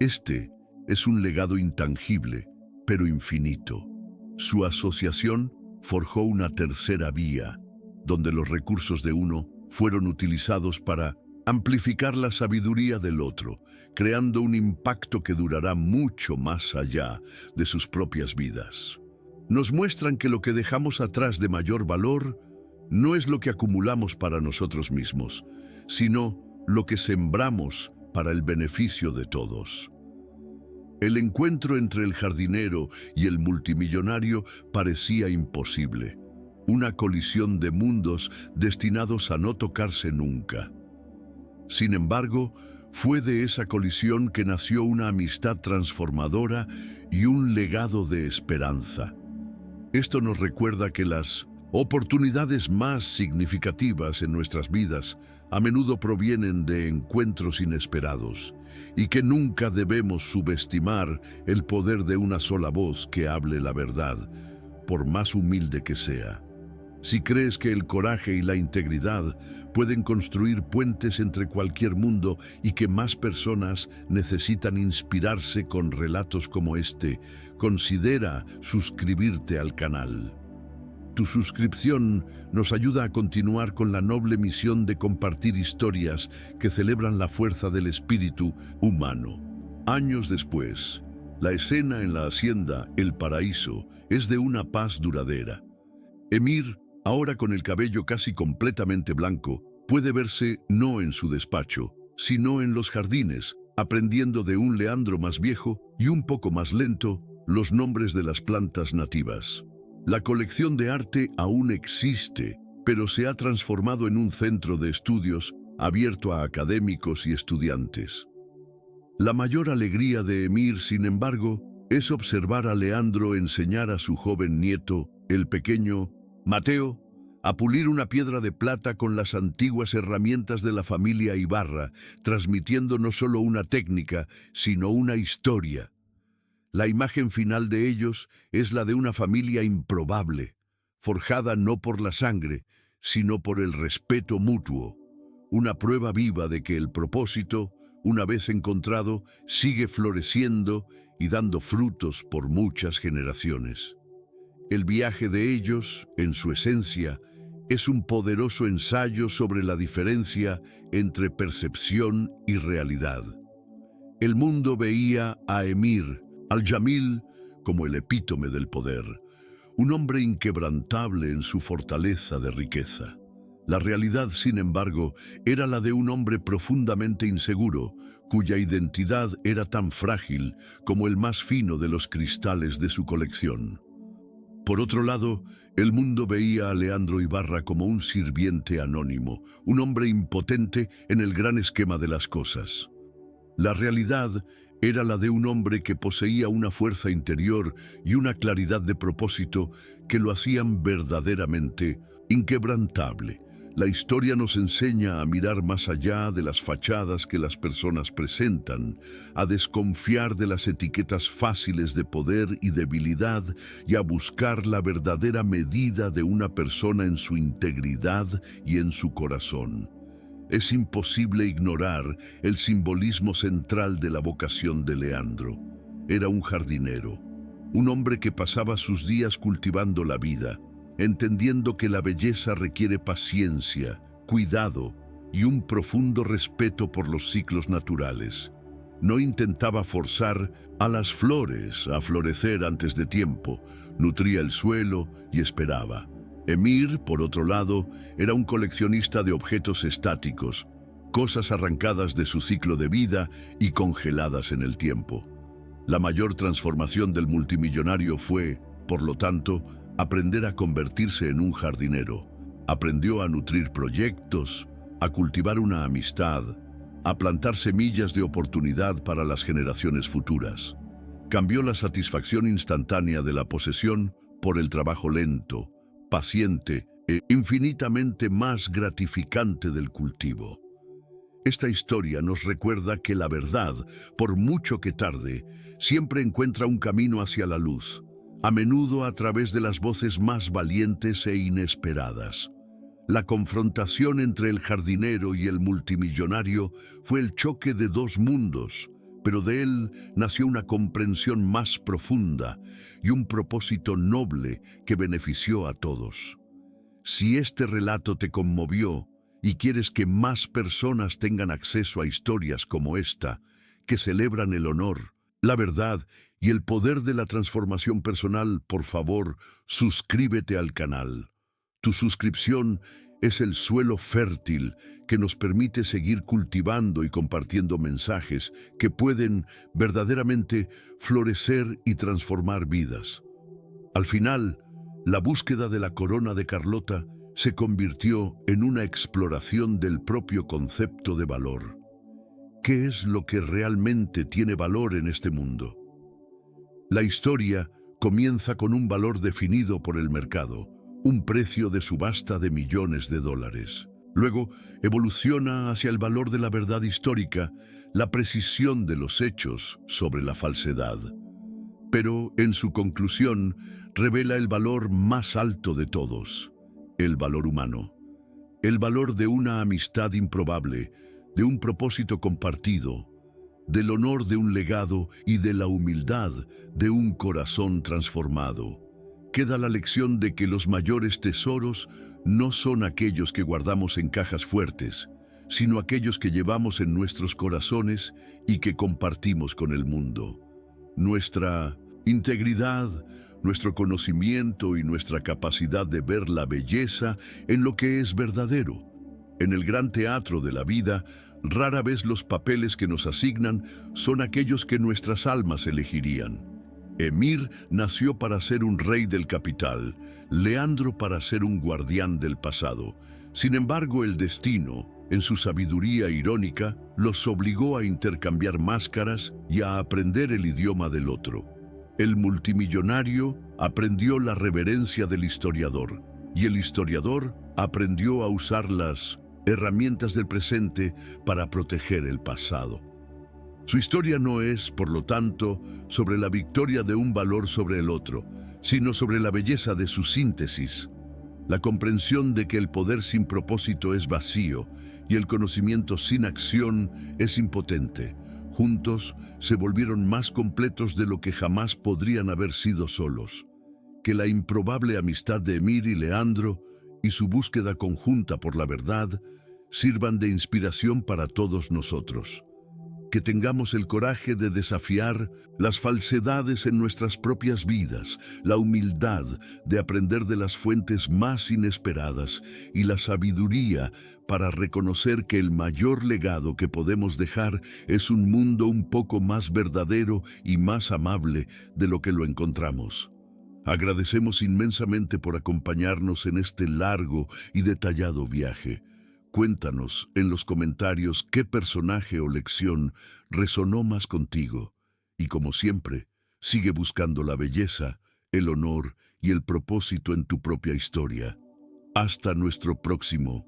Este es un legado intangible, pero infinito. Su asociación forjó una tercera vía, donde los recursos de uno fueron utilizados para amplificar la sabiduría del otro, creando un impacto que durará mucho más allá de sus propias vidas. Nos muestran que lo que dejamos atrás de mayor valor no es lo que acumulamos para nosotros mismos, sino lo que sembramos para el beneficio de todos. El encuentro entre el jardinero y el multimillonario parecía imposible, una colisión de mundos destinados a no tocarse nunca. Sin embargo, Fue de esa colisión que nació una amistad transformadora y un legado de esperanza. Esto nos recuerda que las oportunidades más significativas en nuestras vidas a menudo provienen de encuentros inesperados y que nunca debemos subestimar el poder de una sola voz que hable la verdad, por más humilde que sea. Si crees que el coraje y la integridad pueden construir puentes entre cualquier mundo y que más personas necesitan inspirarse con relatos como este, considera suscribirte al canal. Tu suscripción nos ayuda a continuar con la noble misión de compartir historias que celebran la fuerza del espíritu humano. Años después, la escena en la hacienda El Paraíso es de una paz duradera. Emir, ahora con el cabello casi completamente blanco, puede verse no en su despacho, sino en los jardines, aprendiendo de un Leandro más viejo y un poco más lento los nombres de las plantas nativas. La colección de arte aún existe, pero se ha transformado en un centro de estudios abierto a académicos y estudiantes. La mayor alegría de Emir, sin embargo, es observar a Leandro enseñar a su joven nieto, el pequeño Mateo, a pulir una piedra de plata con las antiguas herramientas de la familia Ibarra, transmitiendo no solo una técnica, sino una historia. La imagen final de ellos es la de una familia improbable, forjada no por la sangre, sino por el respeto mutuo, una prueba viva de que el propósito, una vez encontrado, sigue floreciendo y dando frutos por muchas generaciones. El viaje de ellos, en su esencia, es un poderoso ensayo sobre la diferencia entre percepción y realidad. El mundo veía a Emir Al-Jamil como el epítome del poder, un hombre inquebrantable en su fortaleza de riqueza. La realidad, sin embargo, era la de un hombre profundamente inseguro, cuya identidad era tan frágil como el más fino de los cristales de su colección. Por otro lado, el mundo veía a Leandro Ibarra como un sirviente anónimo, un hombre impotente en el gran esquema de las cosas. La realidad era la de un hombre que poseía una fuerza interior y una claridad de propósito que lo hacían verdaderamente inquebrantable. La historia nos enseña a mirar más allá de las fachadas que las personas presentan, a desconfiar de las etiquetas fáciles de poder y debilidad y a buscar la verdadera medida de una persona en su integridad y en su corazón. Es imposible ignorar el simbolismo central de la vocación de Leandro. Era un jardinero, un hombre que pasaba sus días cultivando la vida, entendiendo que la belleza requiere paciencia, cuidado y un profundo respeto por los ciclos naturales. No intentaba forzar a las flores a florecer antes de tiempo, nutría el suelo y esperaba. Emir, por otro lado, era un coleccionista de objetos estáticos, cosas arrancadas de su ciclo de vida y congeladas en el tiempo. La mayor transformación del multimillonario fue, por lo tanto, aprender a convertirse en un jardinero. Aprendió a nutrir proyectos, a cultivar una amistad, a plantar semillas de oportunidad para las generaciones futuras. Cambió la satisfacción instantánea de la posesión por el trabajo lento, paciente e infinitamente más gratificante del cultivo. Esta historia nos recuerda que la verdad, por mucho que tarde, siempre encuentra un camino hacia la luz, a menudo a través de las voces más valientes e inesperadas. La confrontación entre el jardinero y el multimillonario fue el choque de dos mundos, pero de él nació una comprensión más profunda y un propósito noble que benefició a todos. Si este relato te conmovió y quieres que más personas tengan acceso a historias como esta, que celebran el honor, la verdad y el poder de la transformación personal, por favor, suscríbete al canal. Tu suscripción es el suelo fértil que nos permite seguir cultivando y compartiendo mensajes que pueden verdaderamente florecer y transformar vidas. Al final, la búsqueda de la corona de Carlota se convirtió en una exploración del propio concepto de valor. ¿Qué es lo que realmente tiene valor en este mundo? La historia comienza con un valor definido por el mercado, un precio de subasta de millones de dólares. Luego evoluciona hacia el valor de la verdad histórica, la precisión de los hechos sobre la falsedad. Pero en su conclusión revela el valor más alto de todos, el valor humano. El valor de una amistad improbable, de un propósito compartido, del honor de un legado y de la humildad de un corazón transformado. Queda la lección de que los mayores tesoros no son aquellos que guardamos en cajas fuertes, sino aquellos que llevamos en nuestros corazones y que compartimos con el mundo. Nuestra integridad, nuestro conocimiento y nuestra capacidad de ver la belleza en lo que es verdadero. En el gran teatro de la vida, rara vez los papeles que nos asignan son aquellos que nuestras almas elegirían. Emir nació para ser un rey del capital, Leandro para ser un guardián del pasado. Sin embargo, el destino, en su sabiduría irónica, los obligó a intercambiar máscaras y a aprender el idioma del otro. El multimillonario aprendió la reverencia del historiador, y el historiador aprendió a usar las herramientas del presente para proteger el pasado. Su historia no es, por lo tanto, sobre la victoria de un valor sobre el otro, sino sobre la belleza de su síntesis, la comprensión de que el poder sin propósito es vacío y el conocimiento sin acción es impotente. Juntos se volvieron más completos de lo que jamás podrían haber sido solos. Que la improbable amistad de Emir y Leandro y su búsqueda conjunta por la verdad sirvan de inspiración para todos nosotros. Que tengamos el coraje de desafiar las falsedades en nuestras propias vidas, la humildad de aprender de las fuentes más inesperadas y la sabiduría para reconocer que el mayor legado que podemos dejar es un mundo un poco más verdadero y más amable de lo que lo encontramos. Agradecemos inmensamente por acompañarnos en este largo y detallado viaje. Cuéntanos en los comentarios qué personaje o lección resonó más contigo. Y como siempre, sigue buscando la belleza, el honor y el propósito en tu propia historia. Hasta nuestro próximo